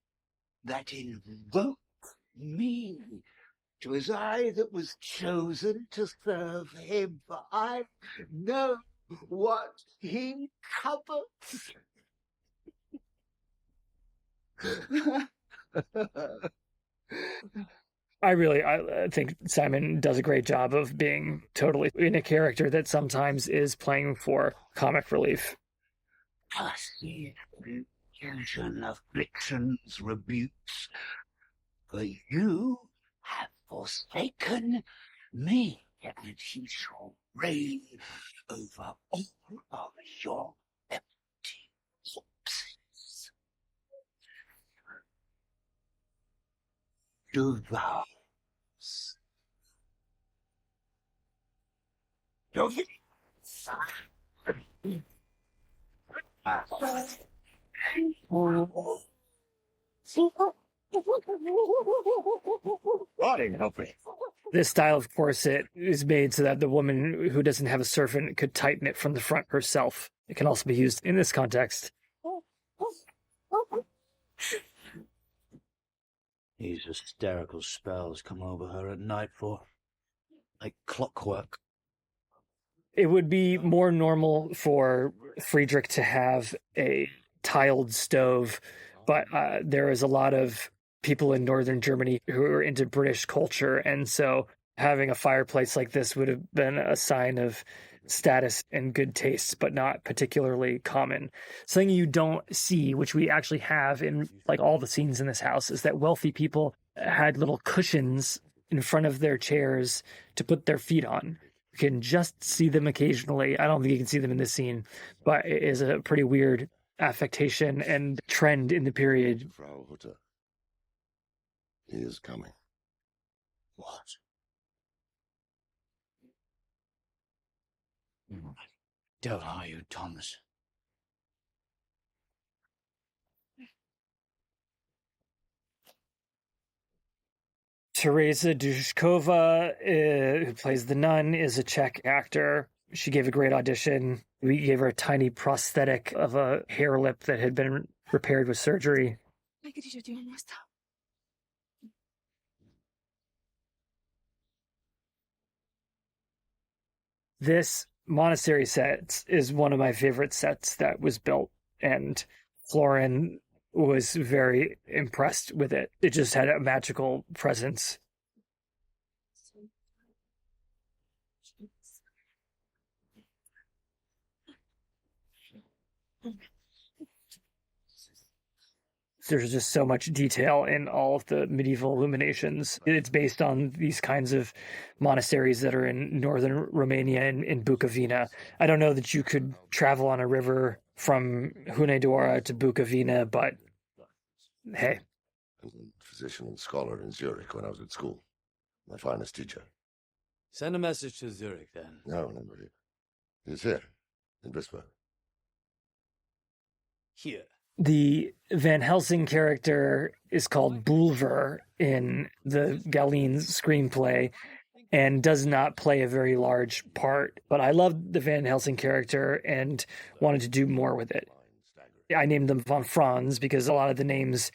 that invoked me? 'Twas I that was chosen to serve him, for I know what he covets. I think Simon does a great job of being totally in a character that sometimes is playing for comic relief. Cursed confusion, afflictions, rebukes, for you have forsaken me, and he shall reign over all of your empty corpses. Devours. This style of corset is made so that the woman who doesn't have a servant could tighten it from the front herself. it can also be used in this context. These hysterical spells come over her at nightfall, like clockwork. It would be more normal for Friedrich to have a tiled stove, but there is a lot of people in northern Germany who are into British culture, and so having a fireplace like this would have been a sign of status and good taste, but not particularly common. Something you don't see, which we actually have in like all the scenes in this house, is that wealthy people had little cushions in front of their chairs to put their feet on. You can just see them occasionally. I don't think you can see them in this scene, but it is a pretty weird affectation and trend in the period. Frau Hutter. He is coming. What? Devil are you, Thomas? Teresa Dushkova, who plays the nun, is a Czech actor. She gave a great audition. We gave her a tiny prosthetic of a hair lip that had been repaired with surgery. This monastery set is one of my favorite sets that was built, and Florin was very impressed with it. It just had a magical presence. There's just so much detail in all of the medieval illuminations. It's based on these kinds of monasteries that are in northern Romania and in Bukovina. I don't know that you could travel on a river from Hunedoara to Bukovina, but hey. I was a physician and scholar in Zurich when I was at school. My finest teacher. Send a message to Zurich, then. No, he's here, in Bismarck. Here. The Van Helsing character is called Bulwer in the Galeen's screenplay and does not play a very large part. But I loved the Van Helsing character and wanted to do more with it. I named them von Franz because a lot of the names,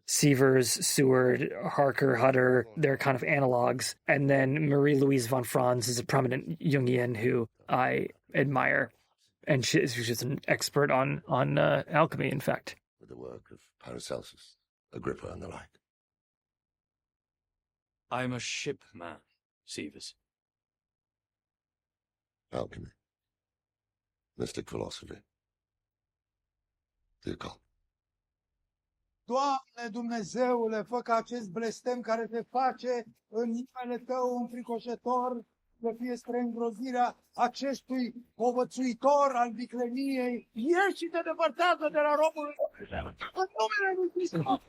Sievers, Seward, Harker, Hutter, they're kind of analogs. And then Marie-Louise von Franz is a prominent Jungian who I admire. And she's an expert on alchemy, in fact. With the work of Paracelsus, Agrippa, and the like. I'm a shipman, Sievers. Alchemy. Mystic philosophy. The occult. Doamne Dumnezeule, fă ca acest blestem care te face în numele Tău înfricoșător să fie spre îngrozirea acestui povățuitor al vicleniei. Ieși și te depărtează de la robul în numele lui Hristos.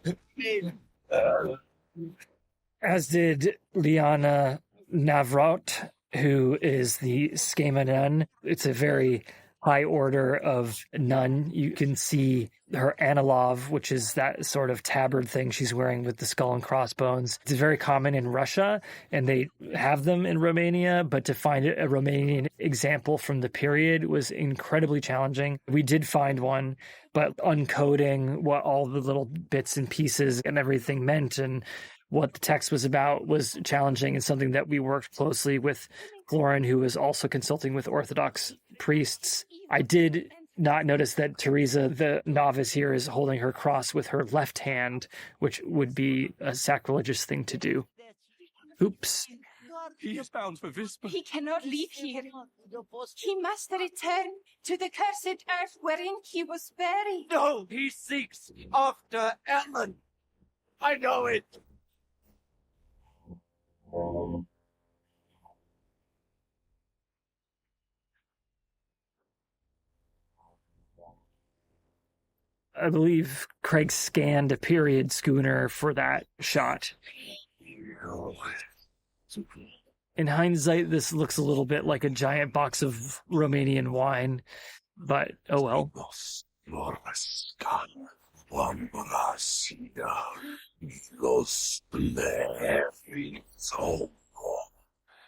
As did Liana Navraut, who is the Schema nun. It's a very high order of nun. You can see her Anilov, which is that sort of tabard thing she's wearing with the skull and crossbones. It's very common in Russia, and they have them in Romania, but to find a Romanian example from the period was incredibly challenging. We did find one, but uncoding what all the little bits and pieces and everything meant and what the text was about was challenging, and something that we worked closely with Florin, who was also consulting with Orthodox priests. I did not notice that Teresa, the novice here, is holding her cross with her left hand, which would be a sacrilegious thing to do. Oops. He is bound for Vispa. He cannot leave here. He must return to the cursed earth wherein he was buried. No, he seeks after Ellen. I know it. I believe Craig scanned a period schooner for that shot. In hindsight, this looks a little bit like a giant box of Romanian wine, but oh well.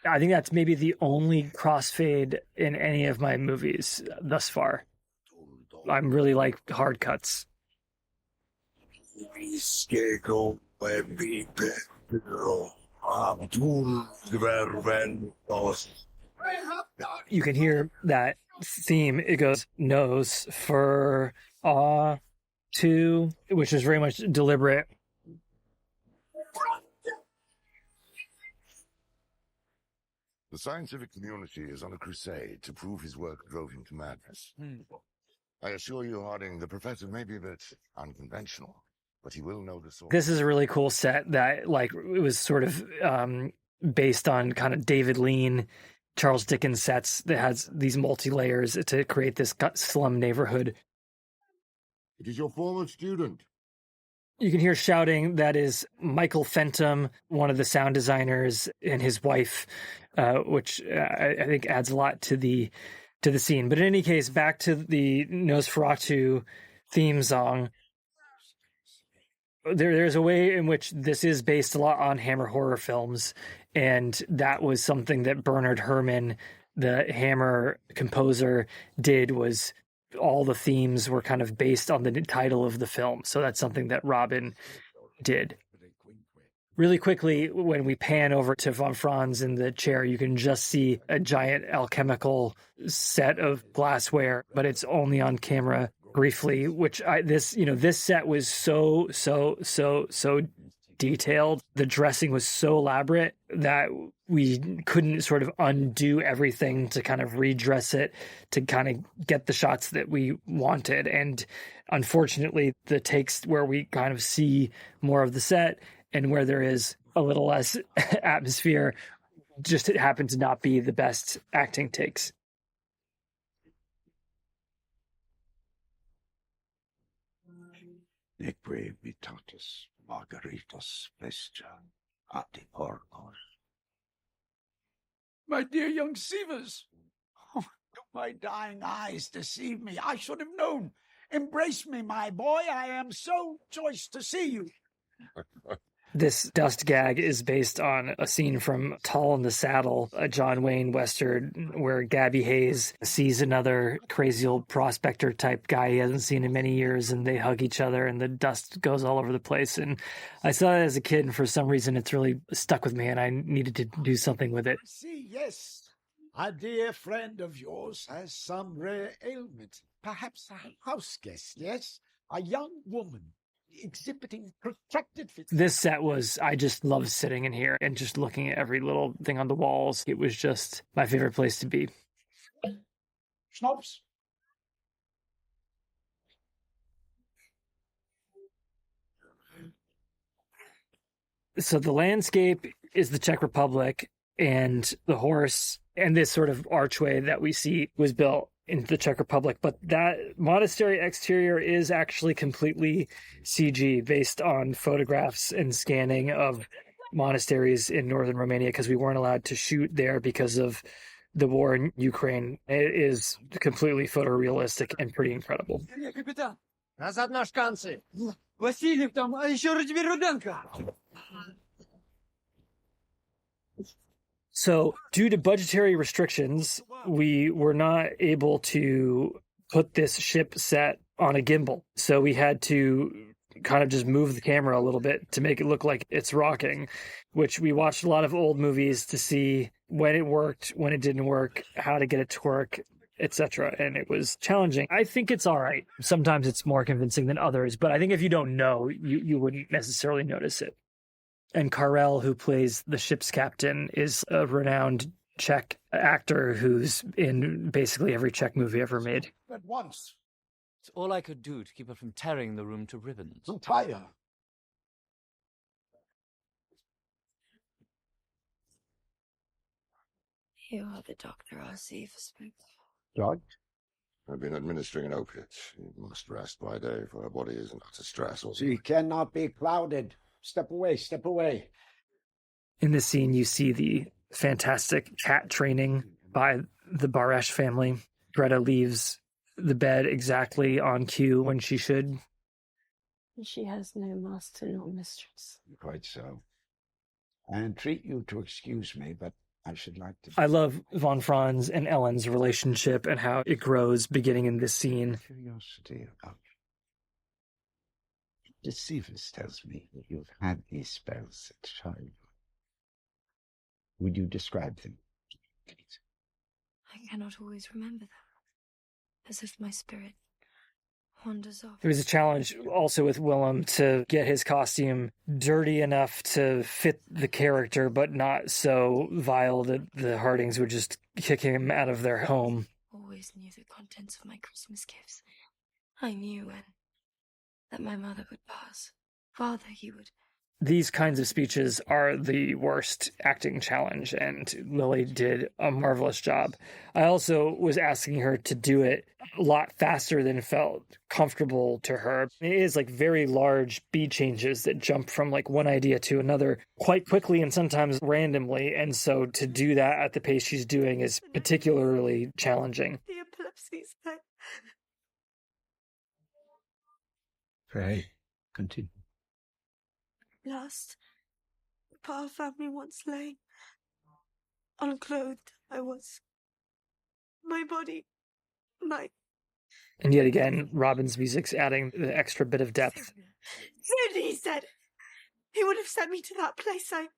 I think that's maybe the only crossfade in any of my movies thus far. I'm really like hard cuts. You can hear that theme. It goes nose for to, which is very much deliberate. The scientific community is on a crusade to prove his work drove him to madness. I assure you, Harding, the professor may be a bit unconventional, but he will know the source. This is a really cool set that, like, it was sort of based on kind of David Lean, Charles Dickens sets that has these multi-layers to create this slum neighborhood. It is your former student. You can hear shouting. That is Michael Fenton, one of the sound designers, and his wife, which I think adds a lot to the scene. But in any case, back to the Nosferatu theme song. There's a way in which this is based a lot on Hammer horror films, and that was something that Bernard Herrmann, the Hammer composer, did. Was all the themes were kind of based on the title of the film. So that's something that Robin did. Really quickly, when we pan over to von Franz in the chair, you can just see a giant alchemical set of glassware, but it's only on camera briefly, which this set was so detailed. The dressing was so elaborate that we couldn't sort of undo everything to kind of redress it to kind of get the shots that we wanted. And unfortunately, the takes where we kind of see more of the set and where there is a little less atmosphere, just it happened to not be the best acting takes. Neque mitatis margaritas vestra ati Orlock. My dear young Sievers, oh, do my dying eyes deceive me? I should have known. Embrace me, my boy. I am so rejoiced to see you. This dust gag is based on a scene from Tall in the Saddle, a John Wayne Western, where Gabby Hayes sees another crazy old prospector type guy he hasn't seen in many years, and they hug each other, and the dust goes all over the place. And I saw it as a kid, and for some reason it's really stuck with me, and I needed to do something with it. See, yes, a dear friend of yours has some rare ailment. Perhaps a house guest, yes? A young woman exhibiting protracted fits. This set was, I just loved sitting in here and just looking at every little thing on the walls. It was just my favorite place to be. Schnapps. So the landscape is the Czech Republic, and the horse and this sort of archway that we see was built in the Czech Republic, but that monastery exterior is actually completely CG, based on photographs and scanning of monasteries in northern Romania, because we weren't allowed to shoot there because of the war in Ukraine. It is completely photorealistic and pretty incredible. Назад на шканцы. Васильев там, а еще Радимир Руденко. So, due to budgetary restrictions, we were not able to put this ship set on a gimbal. So we had to kind of just move the camera a little bit to make it look like it's rocking, which we watched a lot of old movies to see when it worked, when it didn't work, how to get it to work, etc. And it was challenging. I think it's all right. Sometimes it's more convincing than others, but I think if you don't know, you wouldn't necessarily notice it. And Karel, who plays the ship's captain, is a renowned Czech actor who's in basically every Czech movie ever made. At once. It's all I could do to keep her from tearing the room to ribbons. Retire. You are the doctor our Cephas spoke. Drugged? I've been administering an opiate. You must rest by day, for her body is in utter stress. She cannot be clouded. Step away, step away. In this scene, you see the fantastic cat training by the Baresh family. Greta leaves the bed exactly on cue when she should. She has no master nor mistress. Quite so. I entreat you to excuse me, but I should like to... I love von Franz and Ellen's relationship and how it grows beginning in this scene. Curiosity about you. Deceivers tells me that you've had these spells at childhood. Would you describe them, please? I cannot always remember them, as if my spirit wanders off. It was a challenge also with Willem to get his costume dirty enough to fit the character, but not so vile that the Hardings would just kick him out of their home. Always knew the contents of my Christmas gifts. I knew when that my mother would pass. Father, he would... These kinds of speeches are the worst acting challenge, and Lily did a marvelous job. I also was asking her to do it a lot faster than felt comfortable to her. It is like very large beat changes that jump from like one idea to another quite quickly and sometimes randomly, and so to do that at the pace she's doing is particularly challenging. The epilepsy's there. Pray, continue. Last, Pa found me once laying. Unclothed I was. My body, And yet again, Robin's music's adding the extra bit of depth. Then he said he would have sent me to that place. I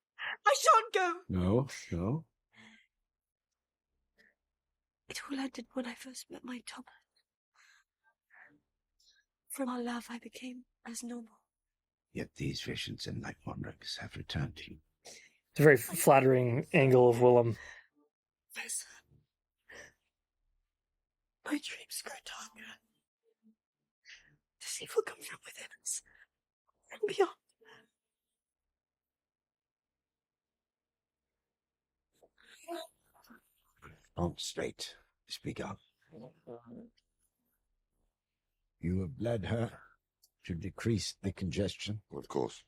shan't go. No. It all ended when I first met my Thomas. From our love I became as normal. Yet these visions and night wanderings have returned to you. It's a very flattering angle of Willem. Yes. My dreams grow darker. Does evil come from within us and beyond? On straight. Speak up. You have led her to decrease the congestion. Of course.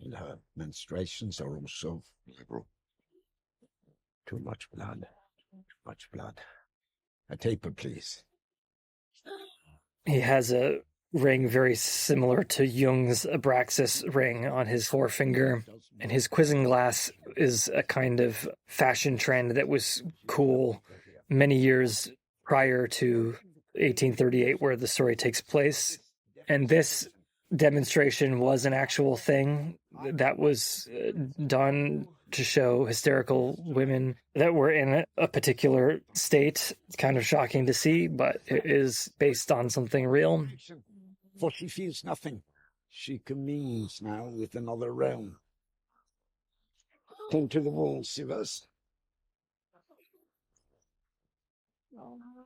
And her menstruations are also Liberal. Too much blood. Too much blood. A taper, please. He has a ring very similar to Jung's Abraxas ring on his forefinger, and his quizzing glass is a kind of fashion trend that was cool many years prior to 1838, where the story takes place. And this demonstration was an actual thing that was done to show hysterical women that were in a particular state. It's kind of shocking to see, but it is based on something real. For she feels nothing. She communes now with another realm. Cling to the wall, Sivas.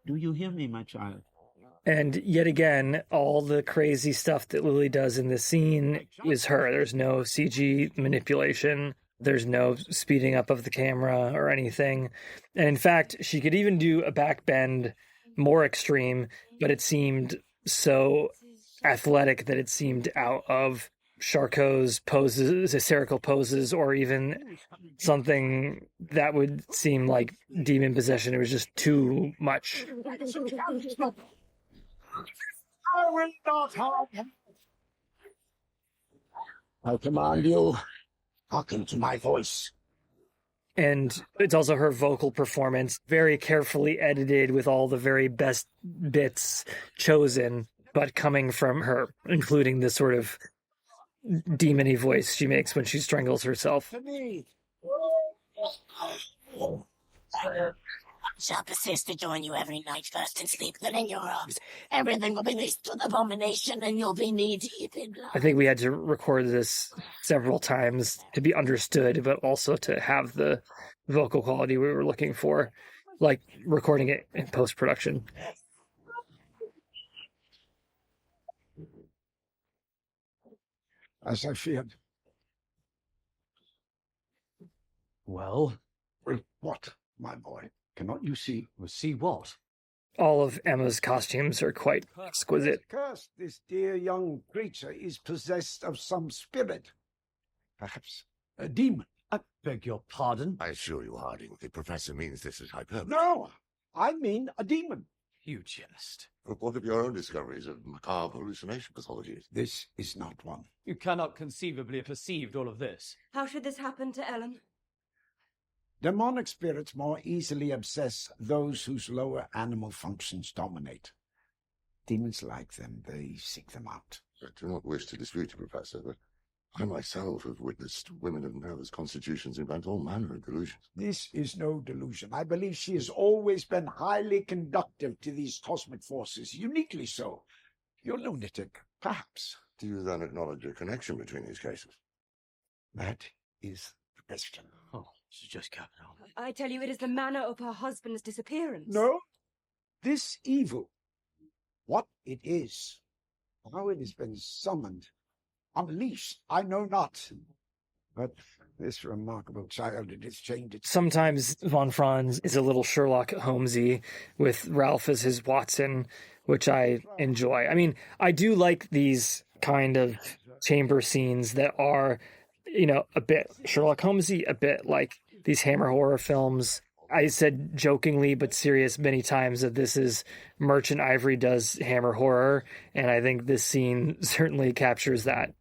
Do you hear me, my child? And yet again, all the crazy stuff that Lily does in the scene is her. There's no CG manipulation. There's no speeding up of the camera or anything. And in fact, she could even do a backbend more extreme, but it seemed so athletic that it seemed out of Charcot's poses, hysterical poses, or even something that would seem like demon possession. It was just too much. I will not harm him. I command you, hearken to my voice. And it's also her vocal performance, very carefully edited with all the very best bits chosen, but coming from her, including the sort of demon-y voice she makes when she strangles herself. To me. Shall persist to join you every night, first in sleep, then in your arms. Everything will be least to the abomination, and you'll be knee-deep in blood. I think we had to record this several times to be understood, but also to have the vocal quality we were looking for, like recording it in post-production. As I feared. Well? Well, what, my boy? Cannot you see? Well, see what? All of Emma's costumes are quite exquisite. Cursed, this dear young creature is possessed of some spirit. Perhaps a demon. I beg your pardon? I assure you, Harding, the professor means this is hyperbole. No, I mean a demon. You jest. But what of your own discoveries of macabre hallucination pathologies? This is not one. You cannot conceivably have perceived all of this. How should this happen to Ellen? Demonic spirits more easily obsess those whose lower animal functions dominate. Demons like them, they seek them out. I do not wish to dispute you, Professor, but I myself have witnessed women of nervous constitutions invent all manner of delusions. This is no delusion. I believe she has always been highly conductive to these cosmic forces, uniquely so. You're lunatic, perhaps. Do you then acknowledge a connection between these cases? That is the question. Oh, she's just capital. I tell you, it is the manner of her husband's disappearance. No, this evil, what it is, how it has been summoned, unleashed, I know not. But this remarkable child, it has changed its... Sometimes von Franz is a little Sherlock Holmesy with Ralph as his Watson, which I enjoy. I mean, I do like these kind of chamber scenes that are, you know, a bit Sherlock Holmesy, a bit like these Hammer horror films. I said jokingly but serious many times that this is Merchant Ivory does Hammer horror, and I think this scene certainly captures that.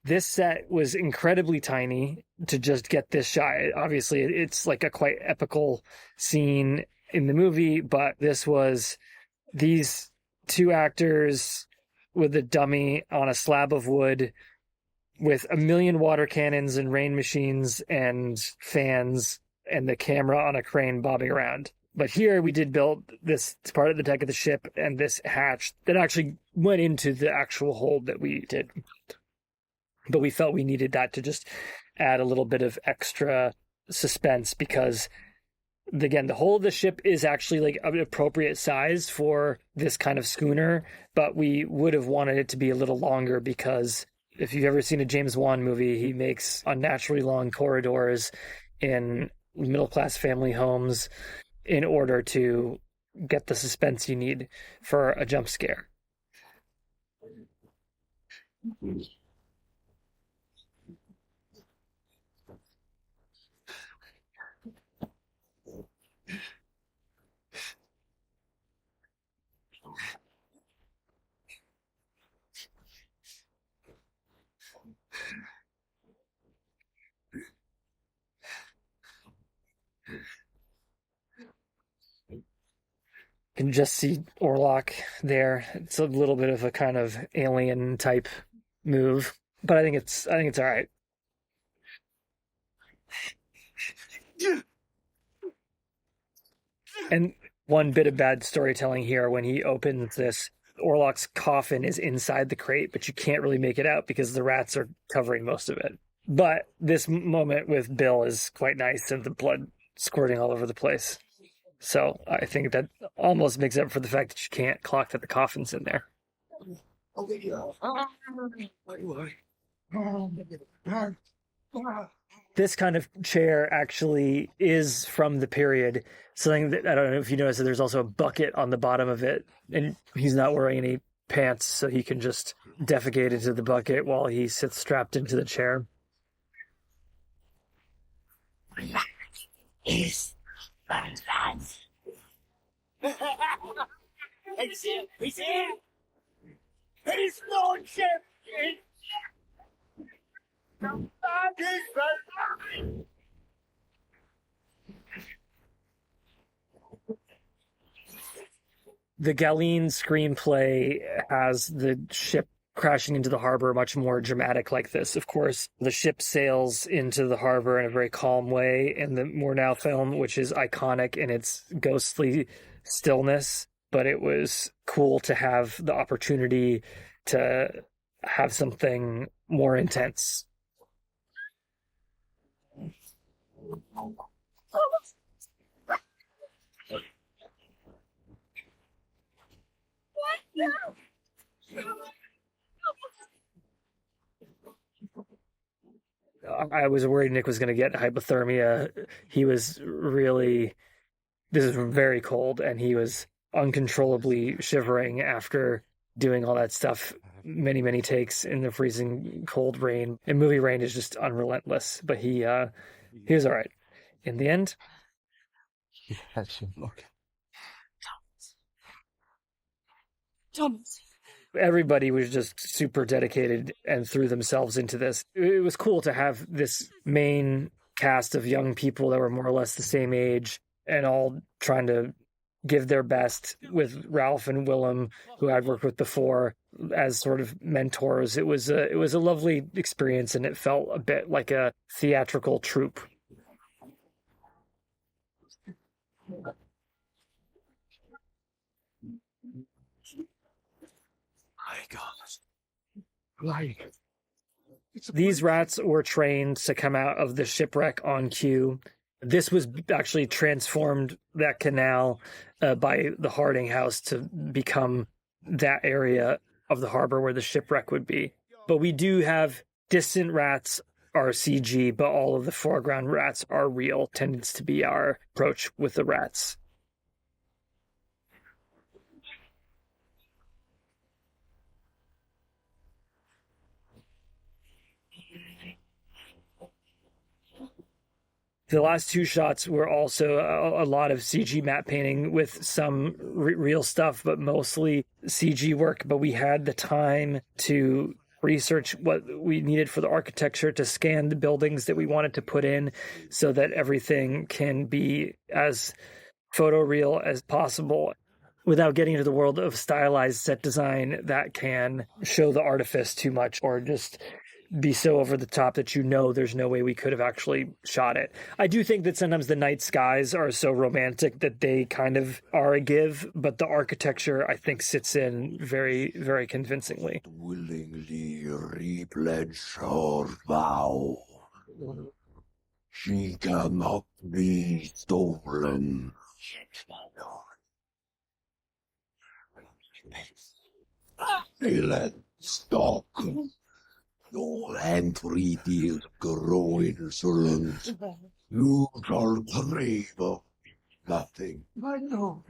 This set was incredibly tiny to just get this shot. Obviously, it's like a quite epical scene in the movie, but this was these two actors with a dummy on a slab of wood with a million water cannons and rain machines and fans and the camera on a crane bobbing around. But here we did build this part of the deck of the ship and this hatch that actually went into the actual hold that we did. But we felt we needed that to just add a little bit of extra suspense because, again, the whole of the ship is actually like an appropriate size for this kind of schooner, but we would have wanted it to be a little longer because if you've ever seen a James Wan movie, he makes unnaturally long corridors in middle-class family homes in order to get the suspense you need for a jump scare. Can just see Orlock there. It's a little bit of a kind of alien type move, but I think it's all right. And one bit of bad storytelling here: when he opens this, Orlock's coffin is inside the crate, but you can't really make it out because the rats are covering most of it. But this moment with Bill is quite nice, and the blood squirting all over the place. So I think that almost makes up for the fact that you can't clock that the coffin's in there. This kind of chair actually is from the period. Something that I don't know if you noticed that there's also a bucket on the bottom of it, and he's not wearing any pants, so he can just defecate into the bucket while he sits strapped into the chair. Is He's here! He's here! His lordship is... The Galeen screenplay has the ship crashing into the harbor much more dramatic like this. Of course, the ship sails into the harbor in a very calm way in the Murnau film, which is iconic in its ghostly stillness, but it was cool to have the opportunity to have something more intense. I was worried Nick was going to get hypothermia. He was really, this is very cold, and he was uncontrollably shivering after doing all that stuff, many, many takes in the freezing cold rain. And movie rain is just unrelentless, but he was all right. In the end, Yes, look. Thomas. Everybody was just super dedicated and threw themselves into this. It was cool to have this main cast of young people that were more or less the same age and all trying to give their best, with Ralph and Willem, who I'd worked with before, as sort of mentors. It was a lovely experience, and it felt a bit like a theatrical troupe. My God. Like, these rats were trained to come out of the shipwreck on cue. This was actually transformed, that canal, by the Harding house to become that area of the harbor where the shipwreck would be. But we do have distant rats are CG, but all of the foreground rats are real, tends to be our approach with the rats. The last two shots were also a lot of CG matte painting with some real stuff, but mostly CG work. But we had the time to research what we needed for the architecture, to scan the buildings that we wanted to put in so that everything can be as photoreal as possible without getting into the world of stylized set design that can show the artifice too much or just be so over the top that there's no way we could have actually shot it. I do think that sometimes the night skies are so romantic that they kind of are a give, but the architecture, I think, sits in very, very convincingly. willingly repledge her vow. She cannot be stolen. Let stop. Your entreaties grow insolent. You shall crave nothing. My lord.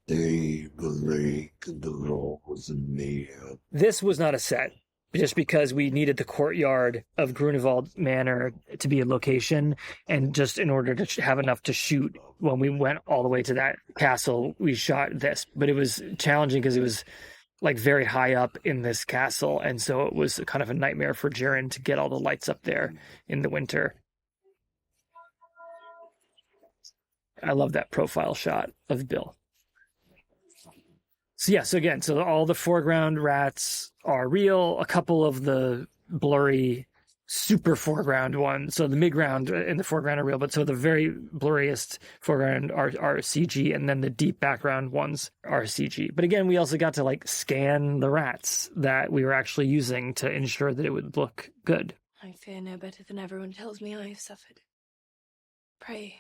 Daybreak draws near. This was not a set, just because we needed the courtyard of Grunewald Manor to be a location, and just in order to have enough to shoot when we went all the way to that castle, we shot this. But it was challenging because it was like very high up in this castle, and so it was kind of a nightmare for Jaren to get all the lights up there in the winter. I love that profile shot of Bill. So all the foreground rats are real. A couple of the blurry, super foreground ones. So the midground and the foreground are real, but so the very blurriest foreground are CG, and then the deep background ones are CG. But again, we also got to like scan the rats that we were actually using to ensure that it would look good. I fear no better than everyone tells me I have suffered. Pray,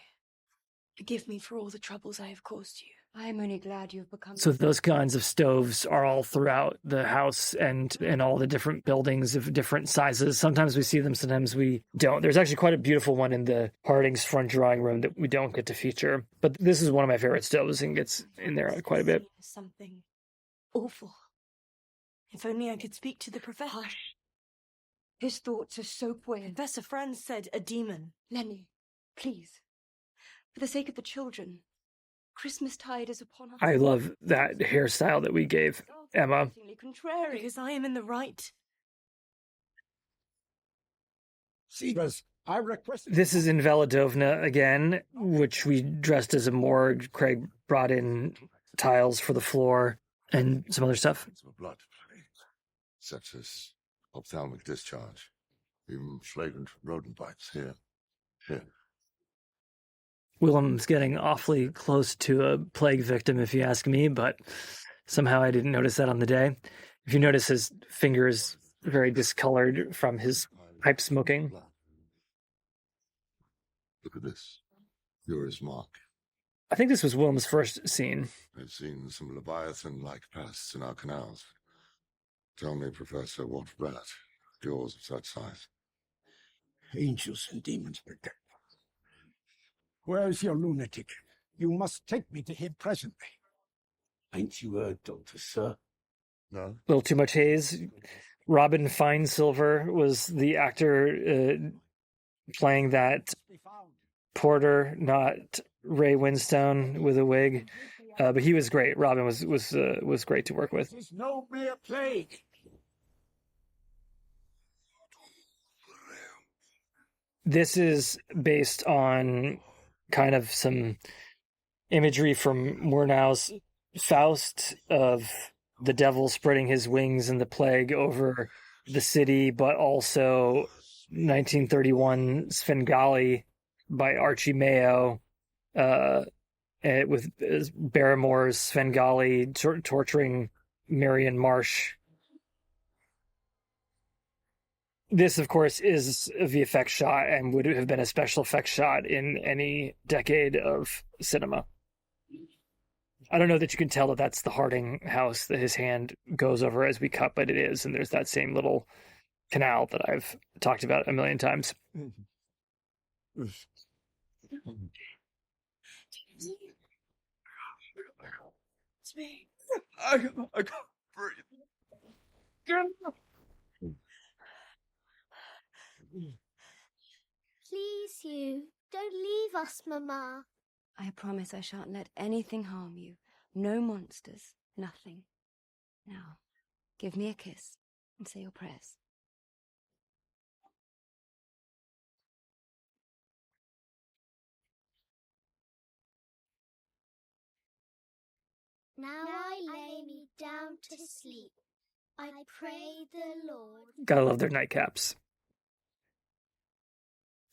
forgive me for all the troubles I have caused you. I am only glad you have become... So those kinds of stoves are all throughout the house and in all the different buildings of different sizes. Sometimes we see them, sometimes we don't. There's actually quite a beautiful one in the Harding's front drawing room that we don't get to feature. But this is one of my favorite stoves and gets in there quite a bit. Something awful. If only I could speak to the professor. Hush. His thoughts are so weird. Professor Fron said a demon. Lenny, please. For the sake of the children. Christmas tide is upon us. I love that hairstyle that we gave Emma. Contrary, because I am in the right. Cedars, I request... This is in Veladovna again, which we dressed as a morgue. Craig brought in tiles for the floor and some other stuff. Blood, sepsis, ophthalmic discharge, even flagrant rodent bites. Here. Willem's getting awfully close to a plague victim, if you ask me, but somehow I didn't notice that on the day. If you notice, his finger is very discolored from his pipe smoking. Look at this. Furious mark. I think this was Willem's first scene. I've seen some Leviathan-like pests in our canals. Tell me, Professor, what rat, yours of such size? Angels and demons protect. Where is your lunatic? You must take me to him presently. Ain't you heard, Doctor, sir? No. A little too much haze. Robin Finesilver was the actor playing that porter, not Ray Winstone with a wig. But he was great. Robin was great to work with. This is no mere plague. This is based on kind of some imagery from Murnau's Faust of the devil spreading his wings in the plague over the city, but also 1931 Svengali by Archie Mayo, with Barrymore's Svengali torturing Marion Marsh. This, of course, is a VFX shot and would have been a special effects shot in any decade of cinema. I don't know that you can tell that that's the Harding house that his hand goes over as we cut, but it is, and there's that same little canal that I've talked about a million times. It's me. I can't breathe. Please, you. Don't leave us, Mama. I promise I shan't let anything harm you. No monsters. Nothing. Now, give me a kiss and say your prayers. Now I lay me down to sleep. I pray the Lord. Gotta love their nightcaps.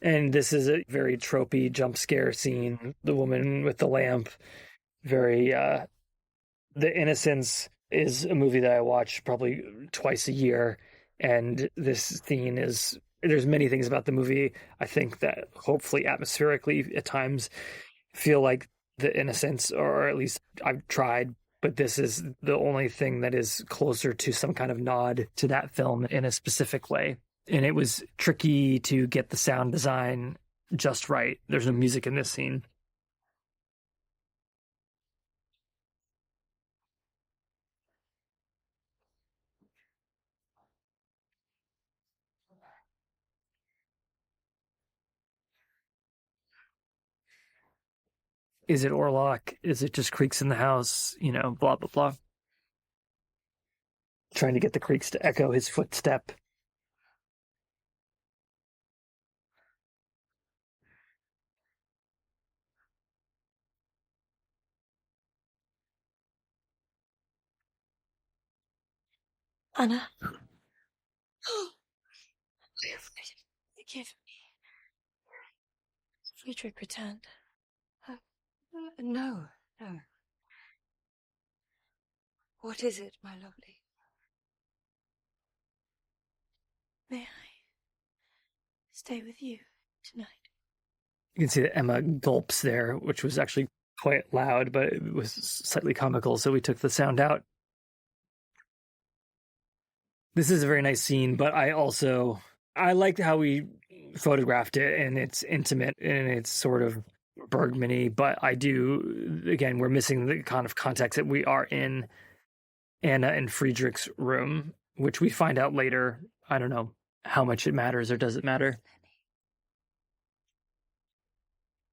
And this is a very tropey jump scare scene. The woman with the lamp. Very, The Innocents is a movie that I watch probably twice a year. And this scene is, there's many things about the movie, I think, that hopefully atmospherically at times feel like The Innocents, or at least I've tried, but this is the only thing that is closer to some kind of nod to that film in a specific way. And it was tricky to get the sound design just right. There's no music in this scene. Is it Orlock? Is it just creaks in the house? You know, blah, blah, blah. Trying to get the creaks to echo his footstep. Anna. Forgive me. Friedrich returned. No. What is it, my lovely? May I stay with you tonight? You can see that Emma gulps there, which was actually quite loud, but it was slightly comical, so we took the sound out. This is a very nice scene, but I liked how we photographed it, and it's intimate and it's sort of Bergman-y, but again, we're missing the kind of context that we are in Anna and Friedrich's room, which we find out later. I don't know how much it matters, or does it matter?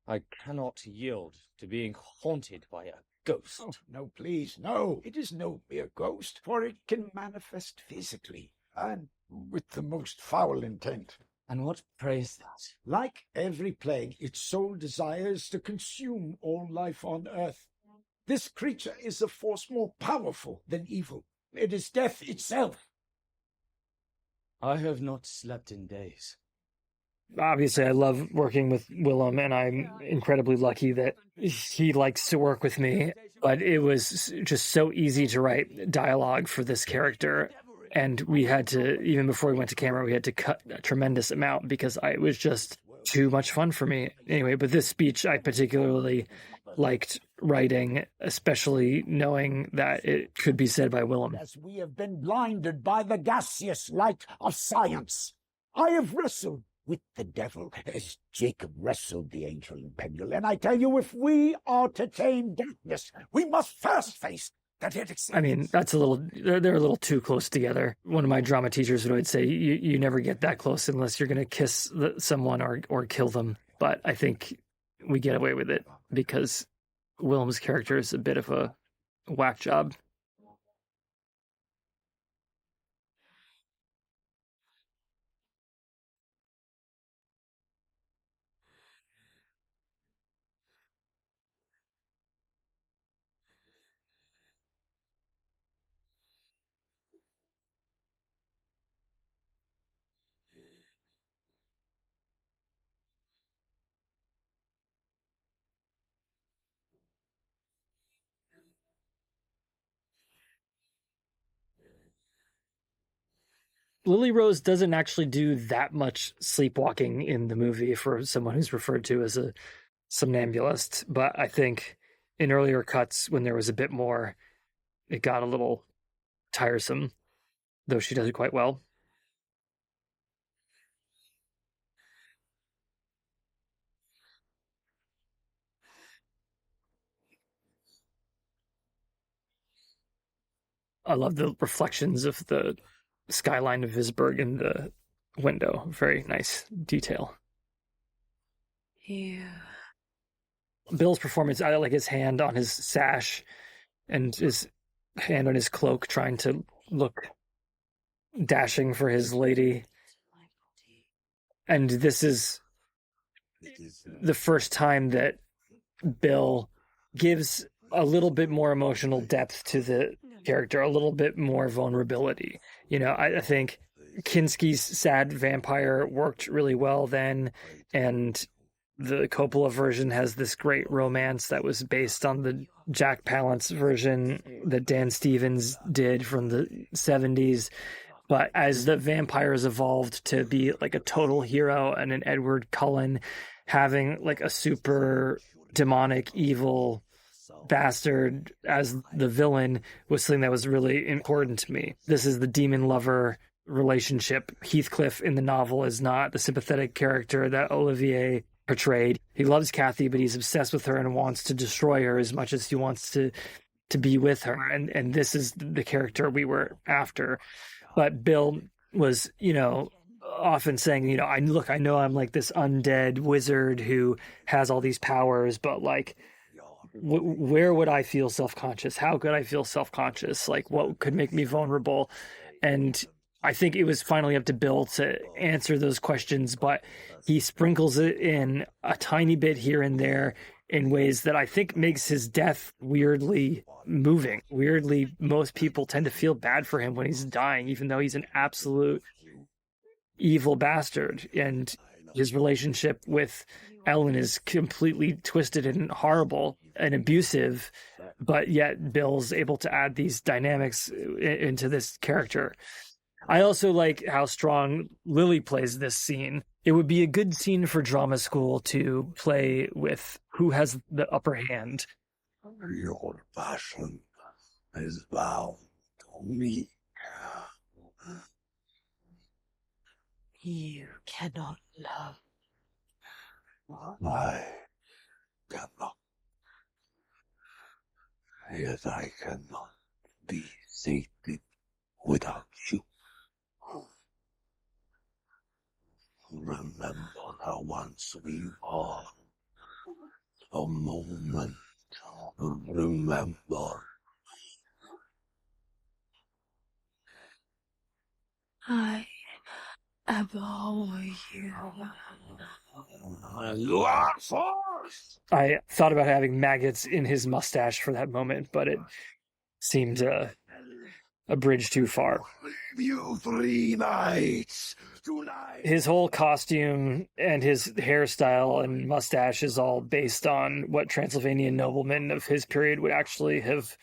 I cannot yield to being haunted by a ghost. Oh, no, please, no. It is no mere ghost, for it can manifest physically, and with the most foul intent. And what praise that? Like every plague, its sole desire is to consume all life on earth. This creature is a force more powerful than evil. It is death itself. I have not slept in days. Obviously, I love working with Willem, and I'm incredibly lucky that he likes to work with me. But it was just so easy to write dialogue for this character. And we had to, even before we went to camera, we had to cut a tremendous amount because it was just too much fun for me. Anyway, but this speech I particularly liked writing, especially knowing that it could be said by Willem. As we have been blinded by the gaseous light of science, I have wrestled with the devil as Jacob wrestled the angel in Peniel. And I tell you, if we are to tame darkness, we must first face that it exists. I mean, they're a little too close together. One of my drama teachers would always say, you never get that close unless you're going to kiss someone or kill them. But I think we get away with it because Willem's character is a bit of a whack job. Lily Rose doesn't actually do that much sleepwalking in the movie for someone who's referred to as a somnambulist, but I think in earlier cuts when there was a bit more, it got a little tiresome, though she does it quite well. I love the reflections of the skyline of Visburg in the window. Very nice detail. Yeah. Bill's performance, I like his hand on his sash and his hand on his cloak, trying to look dashing for his lady. And this is the first time that Bill gives a little bit more emotional depth to the character, a little bit more vulnerability. You know, I think Kinski's sad vampire worked really well then, and the Coppola version has this great romance that was based on the Jack Palance version that Dan Stevens did from the 70s. But as the vampires evolved to be like a total hero and an Edward Cullen having like a super demonic, evil bastard as the villain was something that was really important to me. This is the demon lover relationship. Heathcliff in the novel is not the sympathetic character that Olivier portrayed. He loves Kathy, but he's obsessed with her and wants to destroy her as much as he wants to be with her. And this is the character we were after. But Bill was, you know, often saying, you know, I know I'm like this undead wizard who has all these powers, but like, where would I feel self-conscious? How could I feel self-conscious? Like, what could make me vulnerable? And I think it was finally up to Bill to answer those questions, but he sprinkles it in a tiny bit here and there in ways that I think makes his death weirdly moving. Weirdly, most people tend to feel bad for him when he's dying, even though he's an absolute evil bastard. And his relationship with Ellen is completely twisted and horrible and abusive, but yet Bill's able to add these dynamics into this character. I also like how strong Lily plays this scene. It would be a good scene for drama school to play with who has the upper hand. Your passion is bound to me. You cannot love. I cannot. Yet I cannot be sated without you. Remember how once we were a moment. Remember. I adore you. You are forced. I thought about having maggots in his mustache for that moment, but it seemed a bridge too far. You 3 nights. Tonight. His whole costume and his hairstyle and mustache is all based on what Transylvanian noblemen of his period would actually have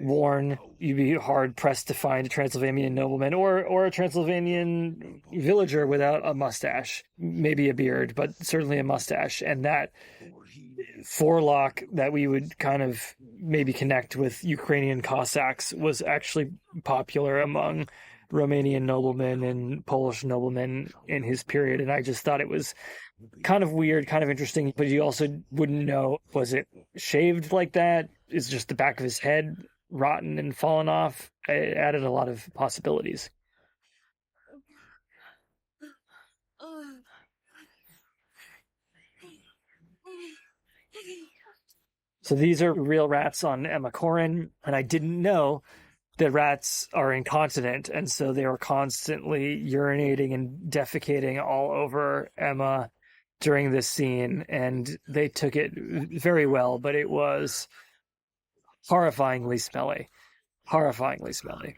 worn. You'd be hard pressed to find a Transylvanian nobleman or a Transylvanian villager without a mustache, maybe a beard, but certainly a mustache. And that forelock that we would kind of maybe connect with Ukrainian Cossacks was actually popular among Romanian noblemen and Polish noblemen in his period. And I just thought it was kind of weird, kind of interesting, but you also wouldn't know, was it shaved like that? Is just the back of his head rotten and fallen off? It added a lot of possibilities. So these are real rats on Emma Corrin, and I didn't know that rats are incontinent, and so they were constantly urinating and defecating all over Emma during this scene, and they took it very well, but it was horrifyingly smelly. Horrifyingly smelly.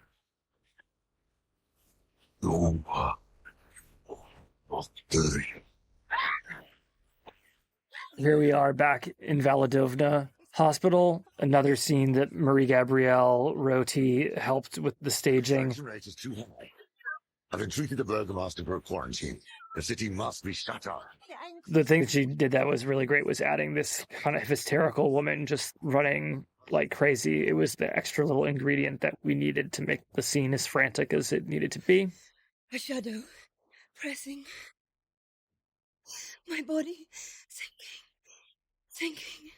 Here we are back in Valadovna Hospital, another scene that Marie Gabrielle Roti helped with the staging. I've entreated the burgomaster for a quarantine. The city must be shut up. The thing that she did that was really great was adding this kind of hysterical woman just running like crazy. It was the extra little ingredient that we needed to make the scene as frantic as it needed to be. A shadow pressing. My body sinking.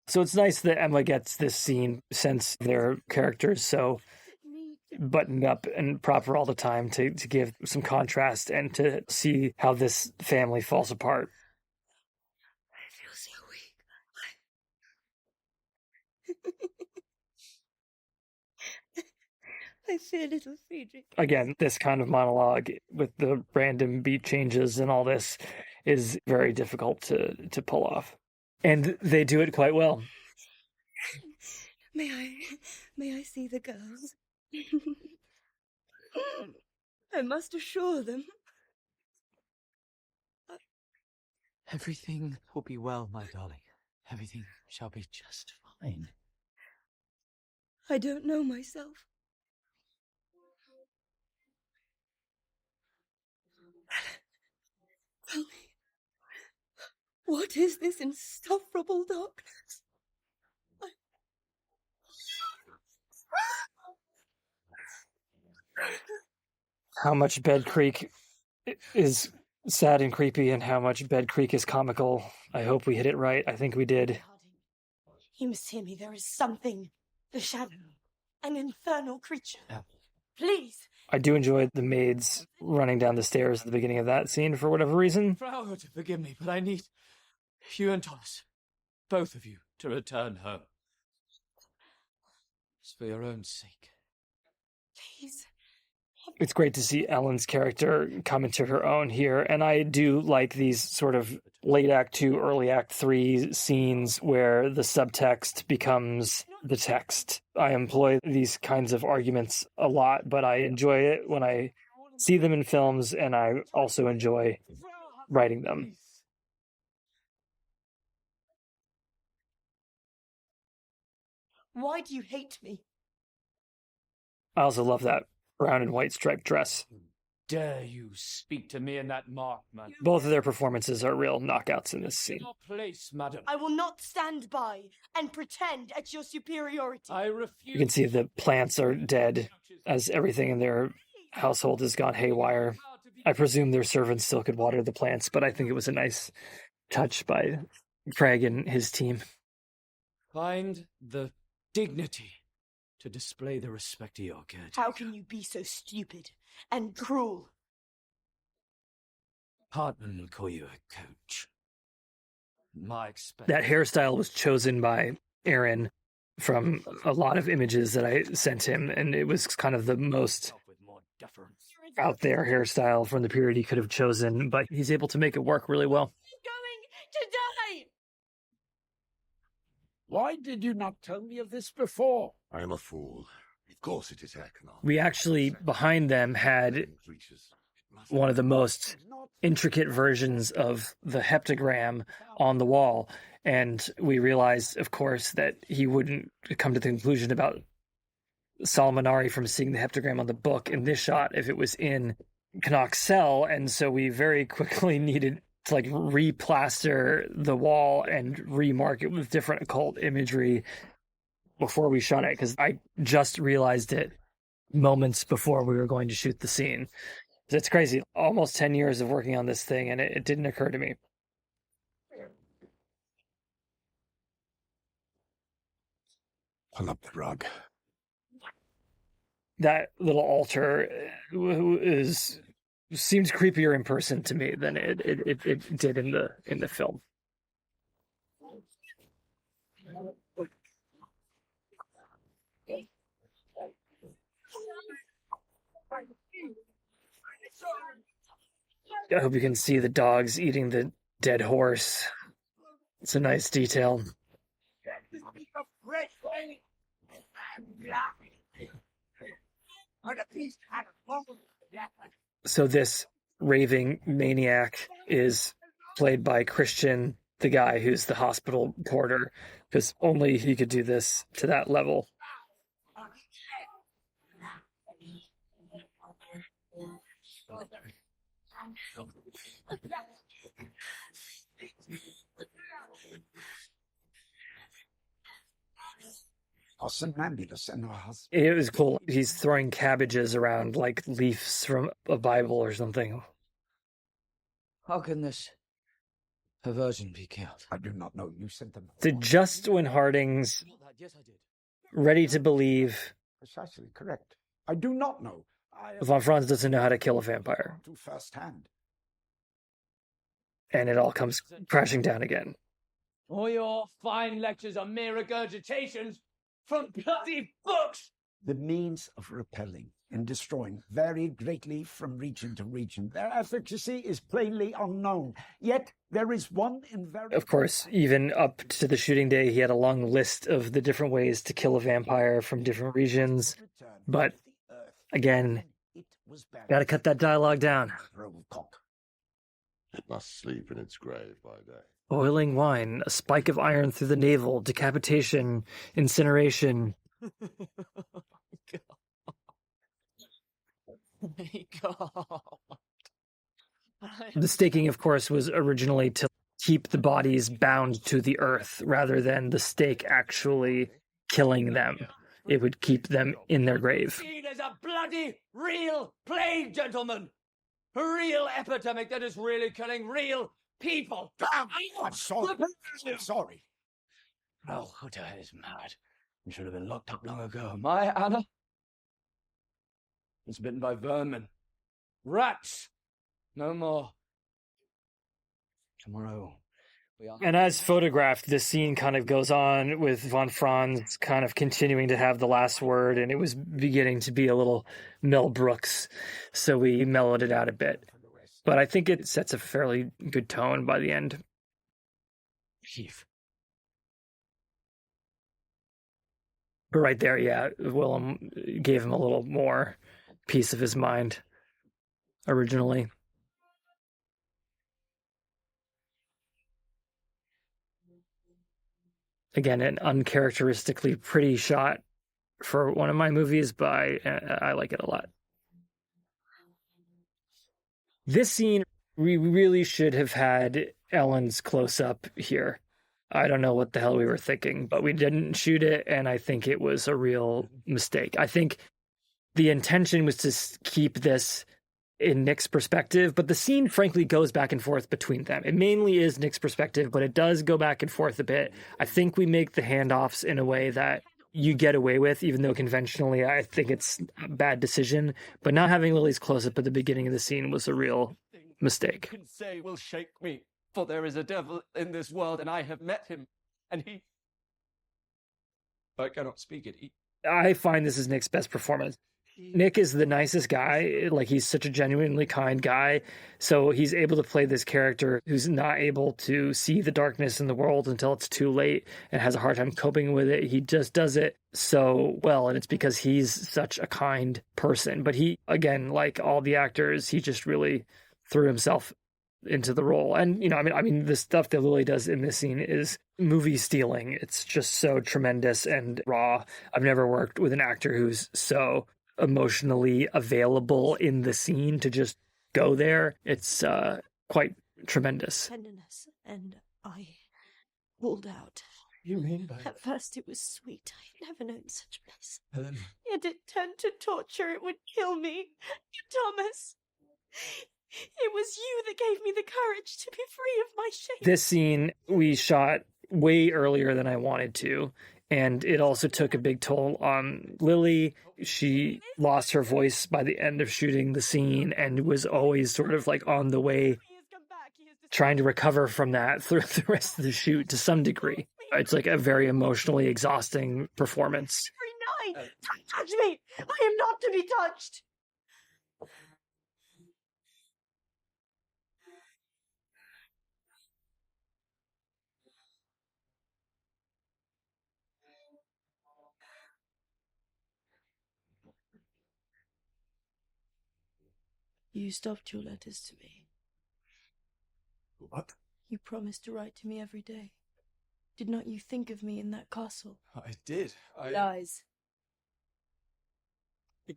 So it's nice that Emma gets this scene since their characters so buttoned up and proper all the time to give some contrast and to see how this family falls apart. I feel so weak. I fear little Friedrich. Again, this kind of monologue with the random beat changes and all this is very difficult to pull off. And they do it quite well. May I see the girls? I must assure them. Everything will be well, my darling. Everything shall be just fine. I don't know myself. Tell me, what is this insufferable darkness? How much Bed Creek is sad and creepy and how much Bed Creek is comical. I hope we hit it right. I think we did. You must hear me. There is something. The shadow. An infernal creature. Yeah. Please. I do enjoy the maids running down the stairs at the beginning of that scene for whatever reason. Frau, forgive me, but I need you and Thomas, both of you, to return home. It's for your own sake. Please. It's great to see Ellen's character come into her own here, and I do like these sort of late Act 2, early Act 3 scenes where the subtext becomes the text. I employ these kinds of arguments a lot, but I enjoy it when I see them in films, and I also enjoy writing them. Why do you hate me? I also love that brown and white striped dress. Dare you speak to me in that marked manner? Both of their performances are real knockouts in this scene. Your place, madam. I will not stand by and pretend at your superiority. I refuse. You can see the plants are dead as everything in their household has gone haywire. I presume their servants still could water the plants, but I think it was a nice touch by Craig and his team. Find the dignity to display the respect to your caretaker. How can you be so stupid and cruel? Hartman will call you a coach. My expect. That hairstyle was chosen by Aaron from a lot of images that I sent him, and it was kind of the most out there hairstyle from the period he could have chosen, but he's able to make it work really well. Going to die! Why did you not tell me of this before? I am a fool. Of course it is economic. We actually, behind them, had one of the most intricate versions of the heptagram on the wall, and we realized, of course, that he wouldn't come to the conclusion about Solomonari from seeing the heptagram on the book in this shot if it was in Knock's cell, and so we very quickly needed to replaster the wall and remark it with different occult imagery before we shot it, because I just realized it moments before we were going to shoot the scene. It's crazy. Almost 10 years of working on this thing, and it didn't occur to me. Pull up the rug. That little altar seems creepier in person to me than it did in the film. I hope you can see the dogs eating the dead horse. It's a nice detail. So this raving maniac is played by Christian, the guy who's the hospital porter, because only he could do this to that level. I'll send an ambulance and our husband. It was cool. He's throwing cabbages around like leaves from a Bible or something. How can this perversion be killed? I do not know. You sent them. Just when Harding's Yes, I did. ready to believe, Precisely correct. I do not know. Von Franz doesn't know how to kill a vampire. To first hand. And it all comes crashing down again. All your fine lectures are mere regurgitations from bloody books! The means of repelling and destroying vary greatly from region to region. Their efficacy is plainly unknown. Yet there is one invariable... Of course, even up to the shooting day, he had a long list of the different ways to kill a vampire from different regions. But, again, gotta cut that dialogue down. It must sleep in its grave by day. Boiling wine, a spike of iron through the navel, decapitation, incineration. My God. The staking, of course, was originally to keep the bodies bound to the earth rather than the stake actually killing them. It would keep them in their grave. There's a bloody real plague, gentlemen! A real epidemic that is really killing real people. Damn! I'm sorry. I'm sorry. Oh, Huda is mad. You should have been locked up long ago. My Anna was bitten by vermin. Rats! No more. Tomorrow, we are... And as photographed, this scene kind of goes on with von Franz kind of continuing to have the last word, and it was beginning to be a little Mel Brooks, so we mellowed it out a bit. But I think it sets a fairly good tone by the end. Chief. But right there, yeah, Willem gave him a little more piece of his mind originally. Again, an uncharacteristically pretty shot for one of my movies, but I like it a lot. This scene, we really should have had Ellen's close-up here. I don't know what the hell we were thinking, but we didn't shoot it, and I think it was a real mistake. I think the intention was to keep this in Nick's perspective, but the scene, frankly, goes back and forth between them. It mainly is Nick's perspective, but it does go back and forth a bit. I think we make the handoffs in a way that you get away with, even though conventionally I think it's a bad decision. But not having Lily's close-up at the beginning of the scene was a real mistake. Can say will shake me, for there is a devil in this world, and I have met him, and he... I cannot speak it. I find this is Nick's best performance. Nick is the nicest guy. Like, he's such a genuinely kind guy. So he's able to play this character who's not able to see the darkness in the world until it's too late and has a hard time coping with it. He just does it so well, and it's because he's such a kind person. But he, again, like all the actors, he just really threw himself into the role. And, you know, I mean, the stuff that Lily does in this scene is movie stealing. It's just so tremendous and raw. I've never worked with an actor who's so emotionally available in the scene to just go there. It's quite tremendous. Tenderness, and I pulled out. You mean by... At first it was sweet. I'd never known such bliss. Helen. Yet it turned to torture. It would kill me. Thomas. It was you that gave me the courage to be free of my shame. This scene we shot way earlier than I wanted to. And it also took a big toll on Lily. She lost her voice by the end of shooting the scene and was always sort of like on the way, trying to recover from that through the rest of the shoot to some degree. It's like a very emotionally exhausting performance. Every night, don't touch me. I am not to be touched. You stopped your letters to me. What? You promised to write to me every day. Did not you think of me in that castle? I did. Lies.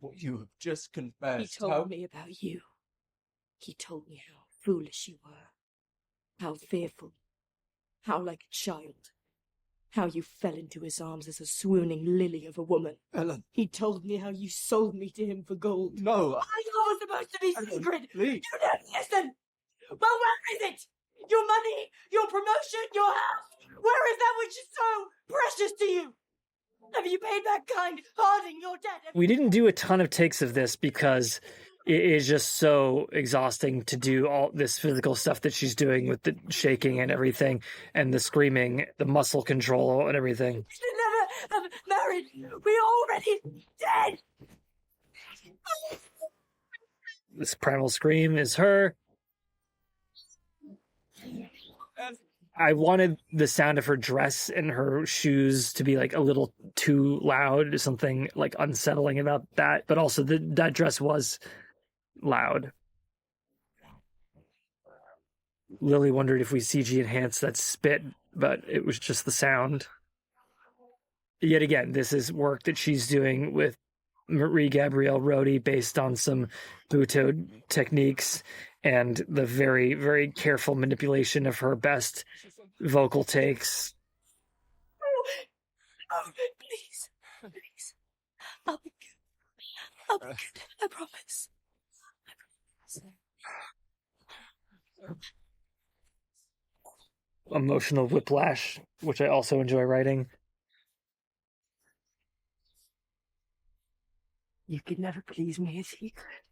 What you have just confessed. He told me about you. He told me how foolish you were, how fearful, how like a child, how you fell into his arms as a swooning lily of a woman. Ellen. He told me how you sold me to him for gold. No. I was supposed to be Ellen, secret. please. You don't listen. Well, where is it? Your money, your promotion, your house. Where is that which is so precious to you? Have you paid that kind Harding your debt? We didn't do a ton of takes of this because it is just so exhausting to do all this physical stuff that she's doing with the shaking and everything, and the screaming, the muscle control and everything. We should never have married. We're already dead. This primal scream is her. I wanted the sound of her dress and her shoes to be like a little too loud, something like unsettling about that. But also that dress was loud. Lily wondered if we CG enhanced that spit, but it was just the sound. Yet again, this is work that she's doing with Marie Gabrielle Rodi based on some Butoh techniques and the very, very careful manipulation of her best vocal takes. Oh, please, please. I'll be good. I'll be good. I promise. Emotional whiplash, which I also enjoy writing. You could never please me in secret.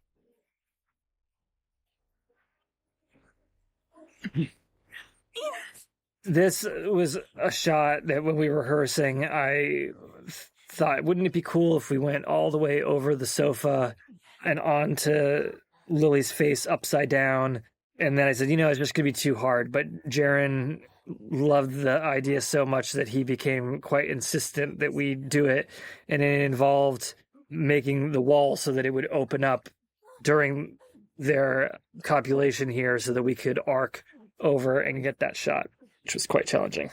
This was a shot that when we were rehearsing, I thought, wouldn't it be cool if we went all the way over the sofa and onto Lily's face upside down? And then I said, it's just going to be too hard. But Jaron loved the idea so much that he became quite insistent that we do it. And it involved making the wall so that it would open up during their copulation here so that we could arc over and get that shot, which was quite challenging.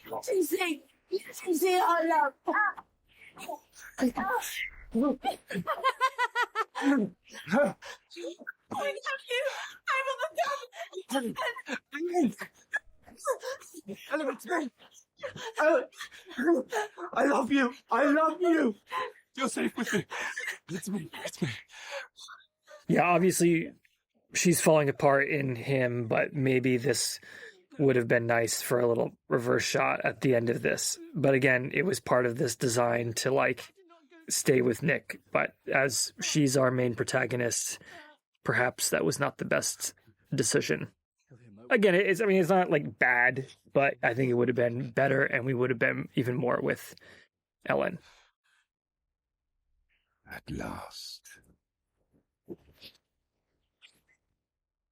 You see our love. I love you. I'm I love you. I love you. You're safe with me. It's me. It's me. Yeah, obviously she's falling apart in him, but maybe this would have been nice for a little reverse shot at the end of this. But again, it was part of this design to stay with Nick. But as she's our main protagonist, perhaps that was not the best decision. Again, it's not bad, but I think it would have been better, and we would have been even more with Ellen. At last.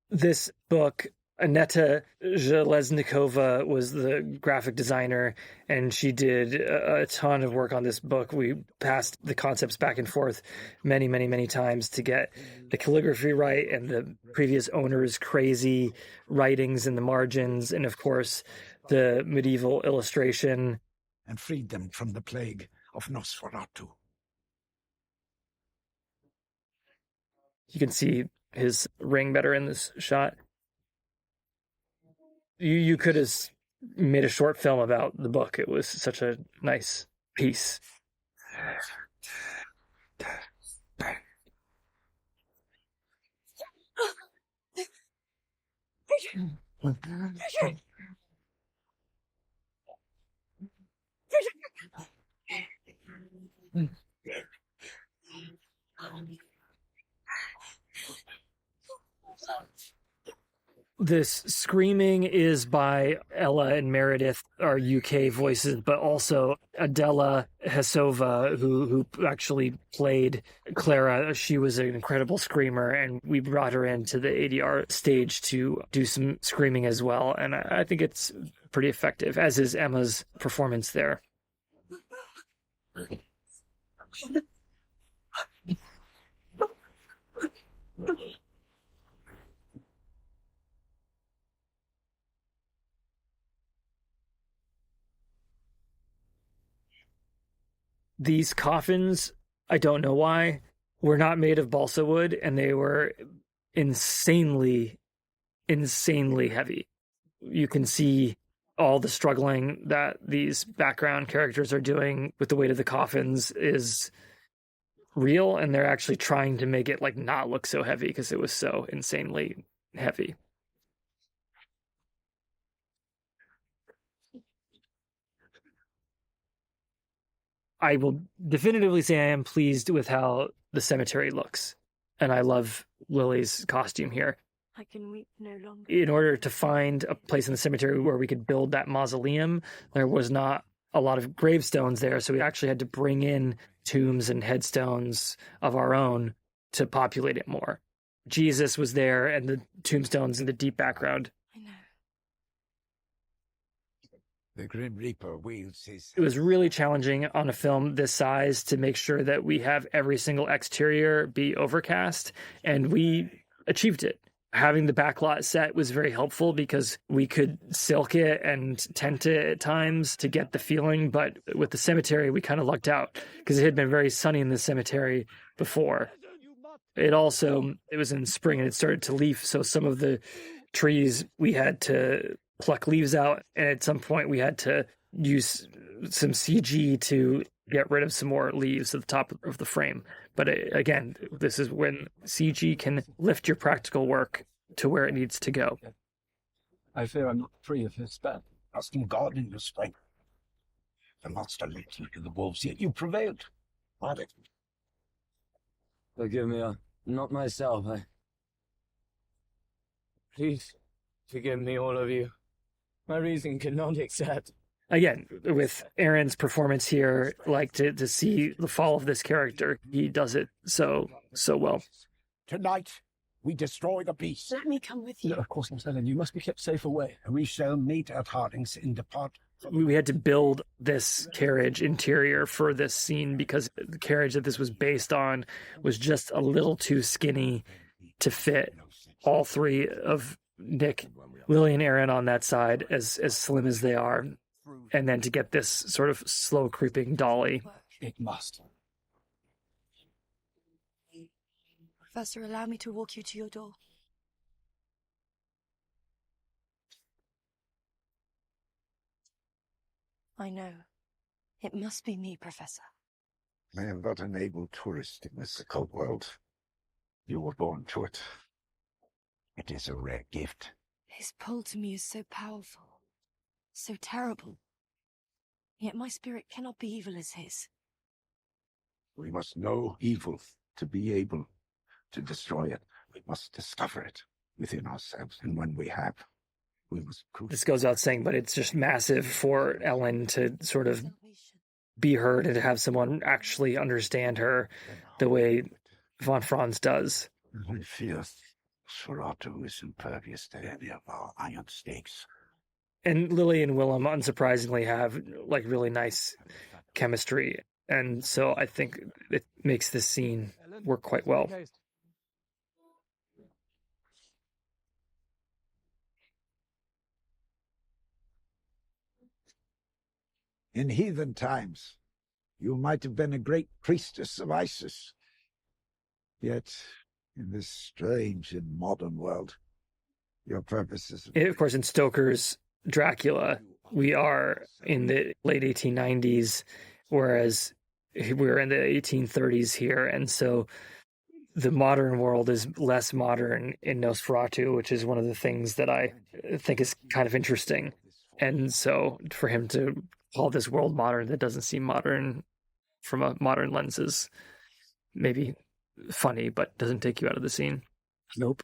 This book, Aneta Železnikova was the graphic designer, and she did a ton of work on this book. We passed the concepts back and forth many, many, many times to get the calligraphy right and the previous owner's crazy writings in the margins, and of course, the medieval illustration. And freed them from the plague of Nosferatu. You can see his ring better in this shot. You could have made a short film about the book. It was such a nice piece. This screaming is by Ella and Meredith, our UK voices, but also Adela Hesova, who actually played Clara. She was an incredible screamer, and we brought her into the ADR stage to do some screaming as well. And I think it's pretty effective, as is Emma's performance there. These coffins, I don't know why, were not made of balsa wood, and they were insanely heavy. You can see all the struggling that these background characters are doing with the weight of the coffins is real, and they're actually trying to make it like not look so heavy because it was so insanely heavy. I will definitively say I am pleased with how the cemetery looks, and I love Lily's costume here. I can weep no longer. In order to find a place in the cemetery where we could build that mausoleum, there was not a lot of gravestones there, so we actually had to bring in tombs and headstones of our own to populate it more. Jesus was there, and the tombstones in the deep background. I know. The Grim Reaper wields his... It was really challenging on a film this size to make sure that we have every single exterior be overcast, and we achieved it. Having the backlot set was very helpful because we could silk it and tint it at times to get the feeling, but with the cemetery, we kind of lucked out because it had been very sunny in the cemetery before. It was in spring and it started to leaf, so some of the trees we had to pluck leaves out, and at some point we had to use some CG to get rid of some more leaves at the top of the frame. But again, this is when CG can lift your practical work to where it needs to go. I fear I'm not free of his spell. Trust in God in your strength. The monster led you to the wolves, yet you prevailed. Father. Forgive me, not myself. Please forgive me, all of you. My reason cannot accept. Again, with Aaron's performance here, like to see the fall of this character, he does it so well. Tonight, we destroy the beast. Let me come with you. No, of course not, Ellen. You must be kept safe away. We shall meet at Harding's in the pot. We had to build this carriage interior for this scene because the carriage that this was based on was just a little too skinny to fit all three of Nick, Lily, and Aaron on that side, as slim as they are. And then to get this sort of slow creeping dolly. It must. Professor, allow me to walk you to your door. I know. It must be me, Professor. I am but an able tourist in this occult world. You were born to it. It is a rare gift. His pull to me is so powerful, so terrible. Yet my spirit cannot be evil as his. We must know evil to be able to destroy it. We must discover it within ourselves, and when we have, we must prove This goes without saying, but it's just massive for Ellen to sort of be heard and to have someone actually understand her the way von Franz does. I fear Nosferatu is impervious to any of our iron stakes. And Lily and Willem, unsurprisingly, have like really nice chemistry, and so I think it makes this scene work quite well. In heathen times, you might have been a great priestess of Isis. Yet, in this strange and modern world, your purpose is... Of course, in Stoker's Dracula, we are in the late 1890s, whereas we're in the 1830s here, and so the modern world is less modern in Nosferatu, which is one of the things that I think is kind of interesting. And so for him to call this world modern that doesn't seem modern from a modern lens is maybe funny, but doesn't take you out of the scene. Nope.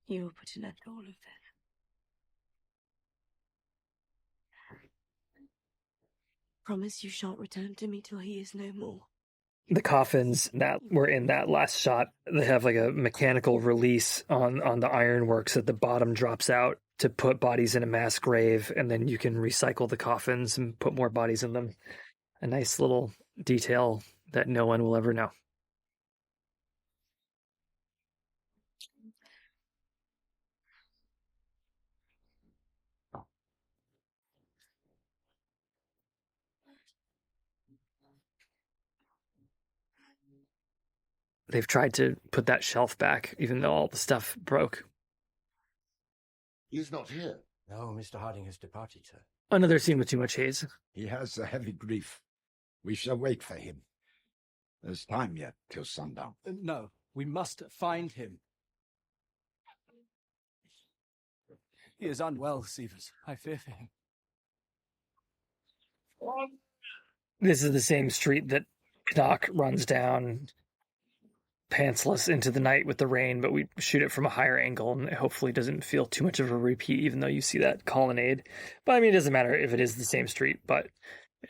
You will put an end to all of this. Promise you shan't return to me till he is no more. The coffins that were in that last shot, they have like a mechanical release on the ironwork so that the bottom drops out to put bodies in a mass grave, and then you can recycle the coffins and put more bodies in them. A nice little detail that no one will ever know. They've tried to put that shelf back, even though all the stuff broke. He's not here. No, Mr. Harding has departed, sir. Another scene with too much haze. He has a heavy grief. We shall wait for him. There's time yet till sundown. No, we must find him. He is unwell, Severs. I fear for him. This is the same street that Knock runs down pantsless into the night with the rain, but we shoot it from a higher angle and it hopefully doesn't feel too much of a repeat, even though you see that colonnade. But I mean, it doesn't matter if it is the same street, but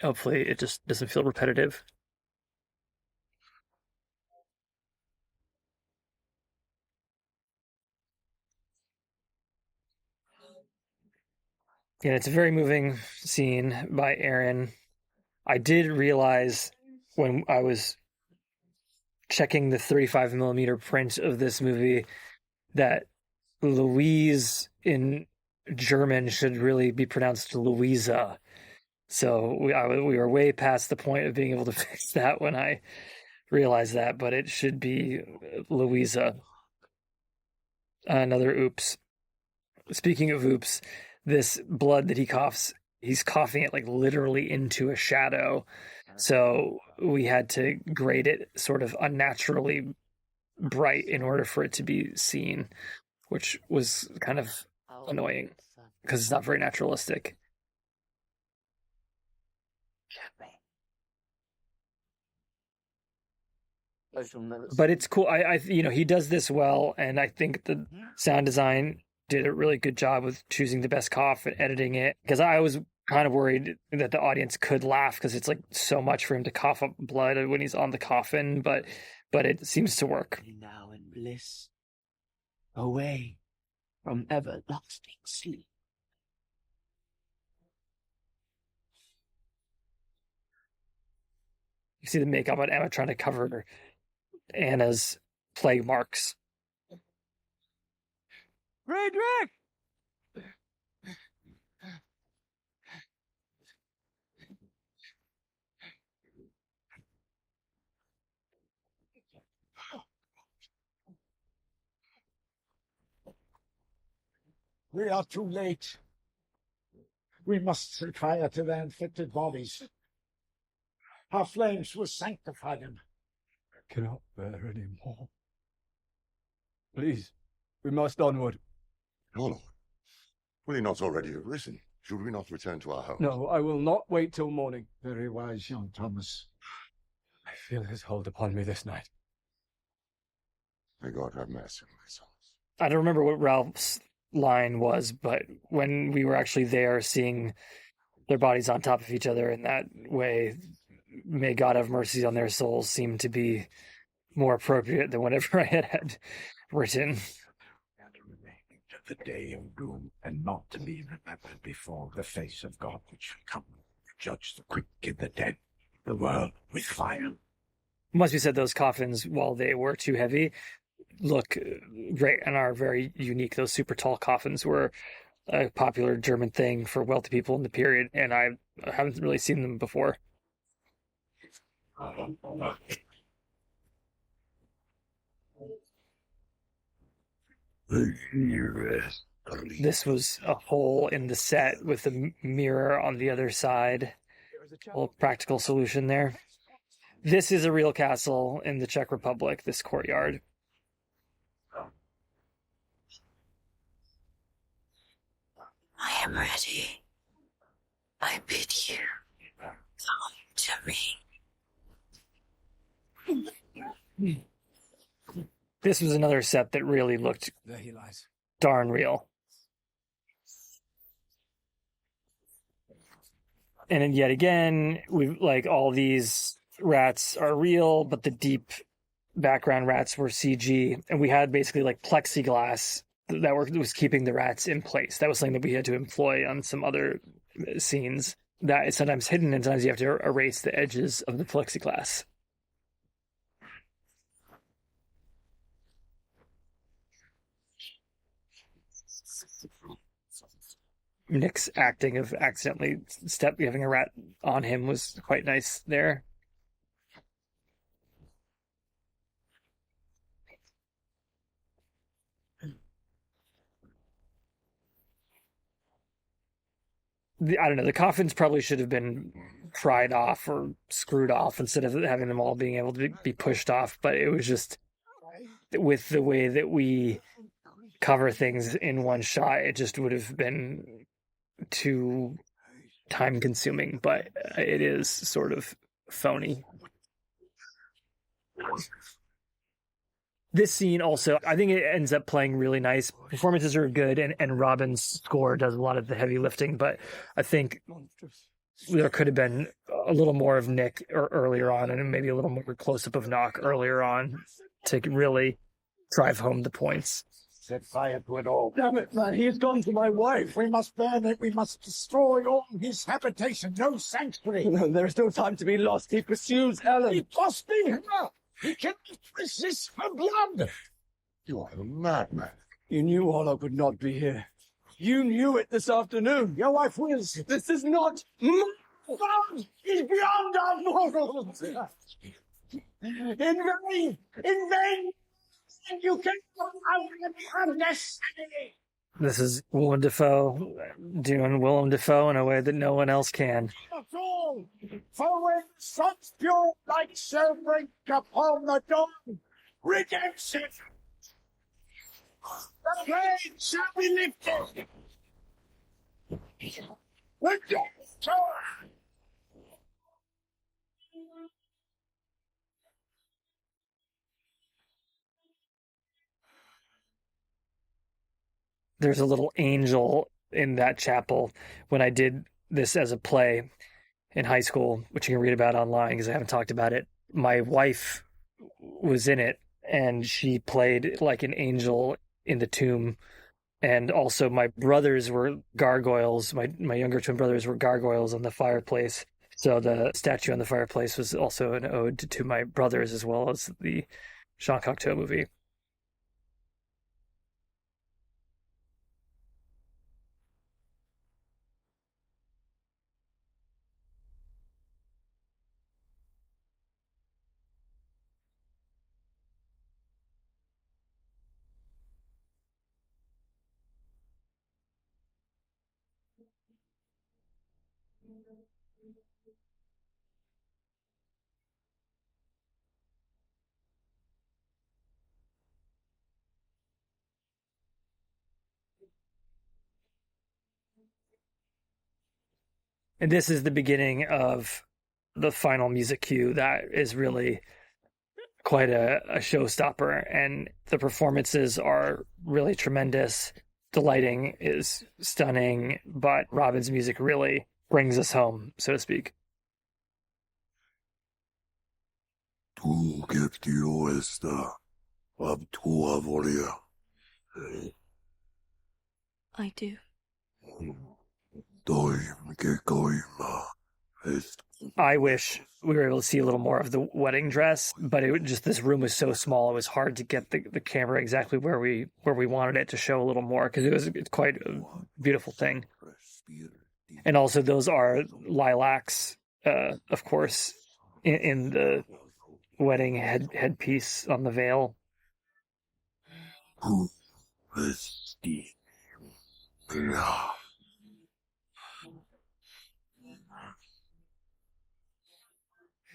hopefully it just doesn't feel repetitive. Yeah, it's a very moving scene by Aaron. I did realize when I was checking the 35mm print of this movie that Louise in German should really be pronounced Louisa. So we were way past the point of being able to fix that when I realized that, but it should be Louisa. Another oops. Speaking of oops, this blood that he coughs, he's coughing it like literally into a shadow. So we had to grade it sort of unnaturally bright in order for it to be seen, which was kind of annoying because it's not very naturalistic. But it's cool. I he does this well, and I think the sound design did a really good job with choosing the best cough and editing it, because I was kind of worried that the audience could laugh because it's like so much for him to cough up blood when he's on the coffin, but it seems to work. Now in bliss, away from everlasting sleep. You see the makeup on Emma trying to cover Anna's plague marks. Friedrich! We are too late. We must set fire to their infected bodies. Our flames will sanctify them. I cannot bear any more. Please, we must onward. Orlock, will he not already have risen? Should we not return to our home? No, I will not wait till morning. Very wise, young Thomas. I feel his hold upon me this night. May God have mercy on my souls. I don't remember what Ralph's line was, but when we were actually there seeing their bodies on top of each other in that way, may God have mercy on their souls, seemed to be more appropriate than whatever I had written. The day of doom, and not to be remembered before the face of God, which shall come to judge the quick and the dead, the world with fire. Must be said, those coffins, while they were too heavy, look great and are very unique. Those super tall coffins were a popular German thing for wealthy people in the period, and I haven't really seen them before. This was a hole in the set with a mirror on the other side. A little practical solution there. This is a real castle in the Czech Republic, this courtyard. I am ready. I bid you come to me. This was another set that really looked There he lies. darn real. And then yet again, we like all these rats are real, but the deep background rats were CG, and we had basically like plexiglass that was keeping the rats in place. That was something that we had to employ on some other scenes. That is sometimes hidden, and sometimes you have to erase the edges of the plexiglass. Nick's acting of accidentally having a rat on him was quite nice there. I don't know, the coffins probably should have been pried off or screwed off instead of having them all being able to be pushed off, but it was just with the way that we cover things in one shot, it just would have been too time consuming, but it is sort of phony. This scene also, I think it ends up playing really nice. Performances are good, and Robin's score does a lot of the heavy lifting, but I think there could have been a little more of Nick earlier on, and maybe a little more close-up of Knock earlier on to really drive home the points. Set fire to it all. Damn it, man, he has gone to my wife. We must burn it. We must destroy all his habitation. No sanctuary. No, there is no time to be lost. He pursues Ellen. It must be her. He cannot resist her blood. You are a madman. You knew Orlock would not be here. You knew it this afternoon. Your wife wills. This is not... Fron is beyond our morals. In vain. In vain. And you cannot understand. This is Willem Dafoe doing Willem Dafoe in a way that no one else can. Not all. For when the sun's pure light shall break upon the dawn, redemption, the plain shall be lifted. Redemption. There's a little angel in that chapel. When I did this as a play in high school, which you can read about online because I haven't talked about it, my wife was in it, and she played like an angel in the tomb. And also my brothers were gargoyles. My younger twin brothers were gargoyles on the fireplace. So the statue on the fireplace was also an ode to my brothers as well as the Jean Cocteau movie. And this is the beginning of the final music cue that is really quite a showstopper. And the performances are really tremendous. The lighting is stunning, but Robin's music really brings us home, so to speak. Tu captio esta ab tua volia. I do. I wish we were able to see a little more of the wedding dress, but this room was so small, it was hard to get the camera exactly where we wanted it to show a little more, because it's quite a beautiful thing. And also those are lilacs, of course, in the wedding headpiece on the veil.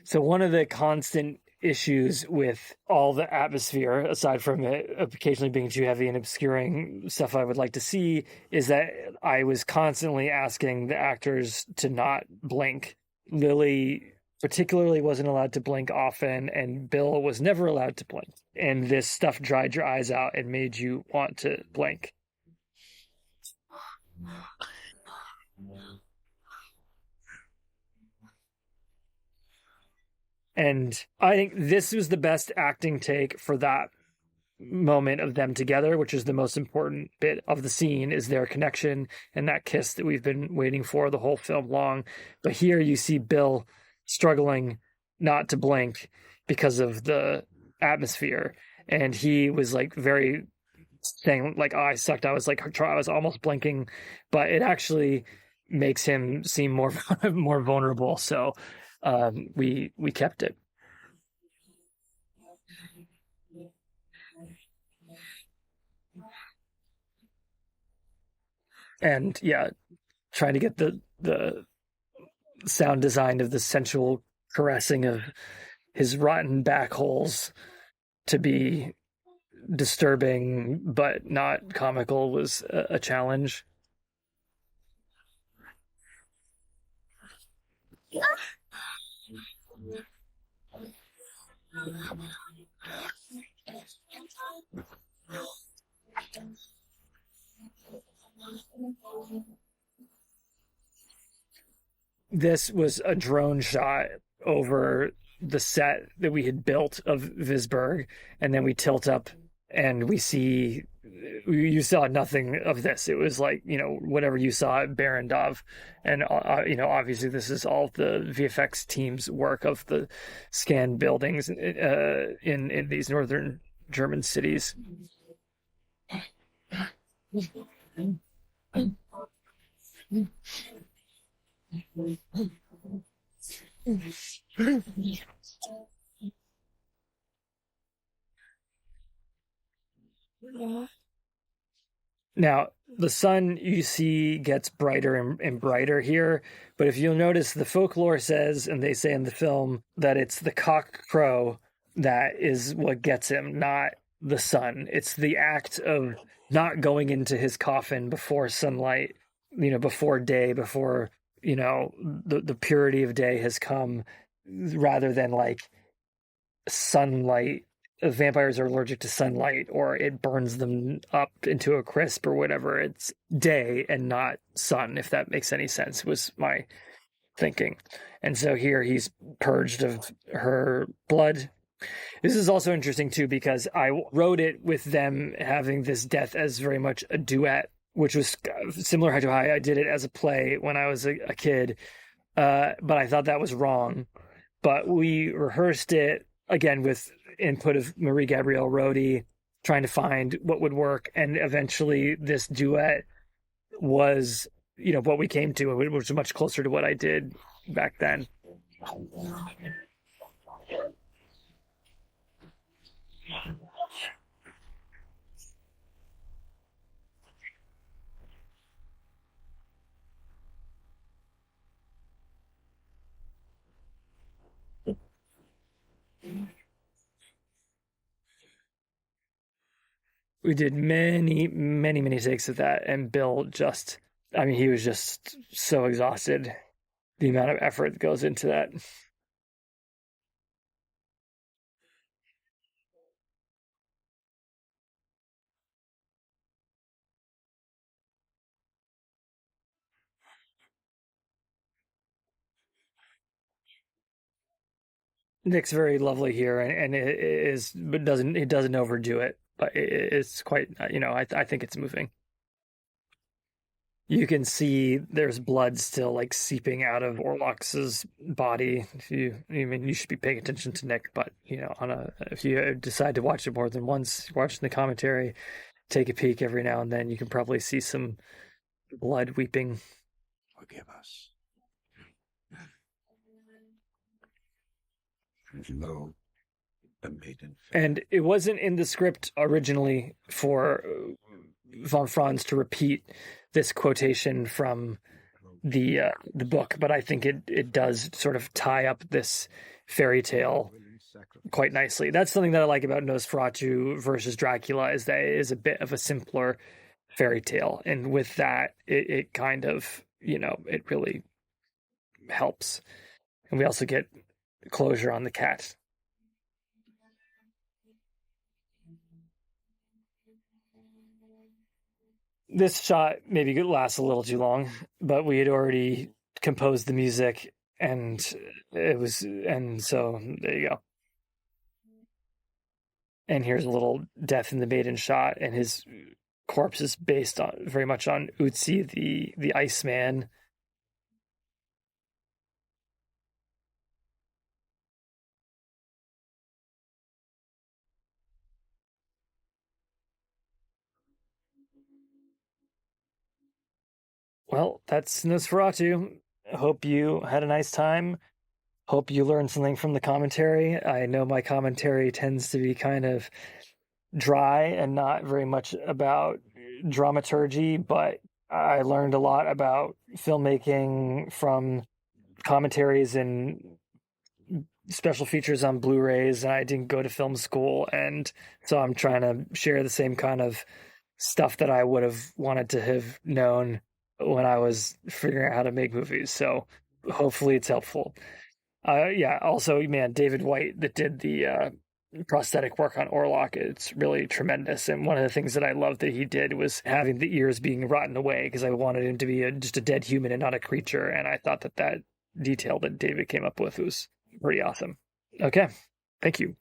So one of the constant issues with all the atmosphere, aside from it occasionally being too heavy and obscuring stuff I would like to see, is that I was constantly asking the actors to not blink. Lily particularly wasn't allowed to blink often, and Bill was never allowed to blink. And this stuff dried your eyes out and made you want to blink. And I think this was the best acting take for that moment of them together, which is the most important bit of the scene, is their connection and that kiss that we've been waiting for the whole film long. But here you see Bill struggling not to blink because of the atmosphere. And he was like very saying like, "Oh, I sucked." I was almost blinking, but it actually makes him seem more more vulnerable. So we kept it. And yeah, trying to get the sound design of the sensual caressing of his rotten back holes to be disturbing but not comical was a challenge. This was a drone shot over the set that we had built of Visberg, and then we tilt up and we see, you saw nothing of this. It was like, whatever you saw at Barendov. And, obviously this is all the VFX team's work of the scanned buildings in these northern German cities. Now, the sun you see gets brighter and brighter here, but if you'll notice, the folklore says, and they say in the film, that it's the cock crow that is what gets him, not the sun. It's the act of not going into his coffin before sunlight, before day, before, the purity of day has come, rather than like sunlight. Vampires are allergic to sunlight, or it burns them up into a crisp or whatever. It's day and not sun, if that makes any sense, was my thinking. And so here he's purged of her blood. This is also interesting too, because I wrote it with them having this death as very much a duet, which was similar to how I did it as a play when I was a kid. But I thought that was wrong. But we rehearsed it again with input of Marie Gabrielle Rodi, trying to find what would work, and eventually this duet was what we came to, which was much closer to what I did back then. We did many, many, many takes of that, and Bill he was just so exhausted. The amount of effort that goes into that. Nick's very lovely here, and it doesn't overdo it, but it's quite, I think it's moving. You can see there's blood still like seeping out of Orlock's body. You should be paying attention to Nick, but if you decide to watch it more than once, watching the commentary, take a peek every now and then, you can probably see some blood weeping. Forgive us. No. The maiden. And it wasn't in the script originally for von Franz to repeat this quotation from the book, but I think it does sort of tie up this fairy tale quite nicely. That's something that I like about Nosferatu versus Dracula, is that it is a bit of a simpler fairy tale, and with that, it kind of, it really helps. And we also get closure on the cat. This shot maybe lasts a little too long, but we had already composed the music, and so there you go. And here's a little death in the maiden shot, and his corpse is based very much on Utsi, the Iceman. Well, that's Nosferatu. Hope you had a nice time. Hope you learned something from the commentary. I know my commentary tends to be kind of dry and not very much about dramaturgy, but I learned a lot about filmmaking from commentaries and special features on Blu-rays, and I didn't go to film school, and so I'm trying to share the same kind of stuff that I would have wanted to have known when I was figuring out how to make movies. So hopefully it's helpful. Yeah, also, man, David White that did the prosthetic work on Orlock, it's really tremendous. And one of the things that I loved that he did was having the ears being rotten away, because I wanted him to be just a dead human and not a creature. And I thought that detail that David came up with was pretty awesome. Okay, thank you.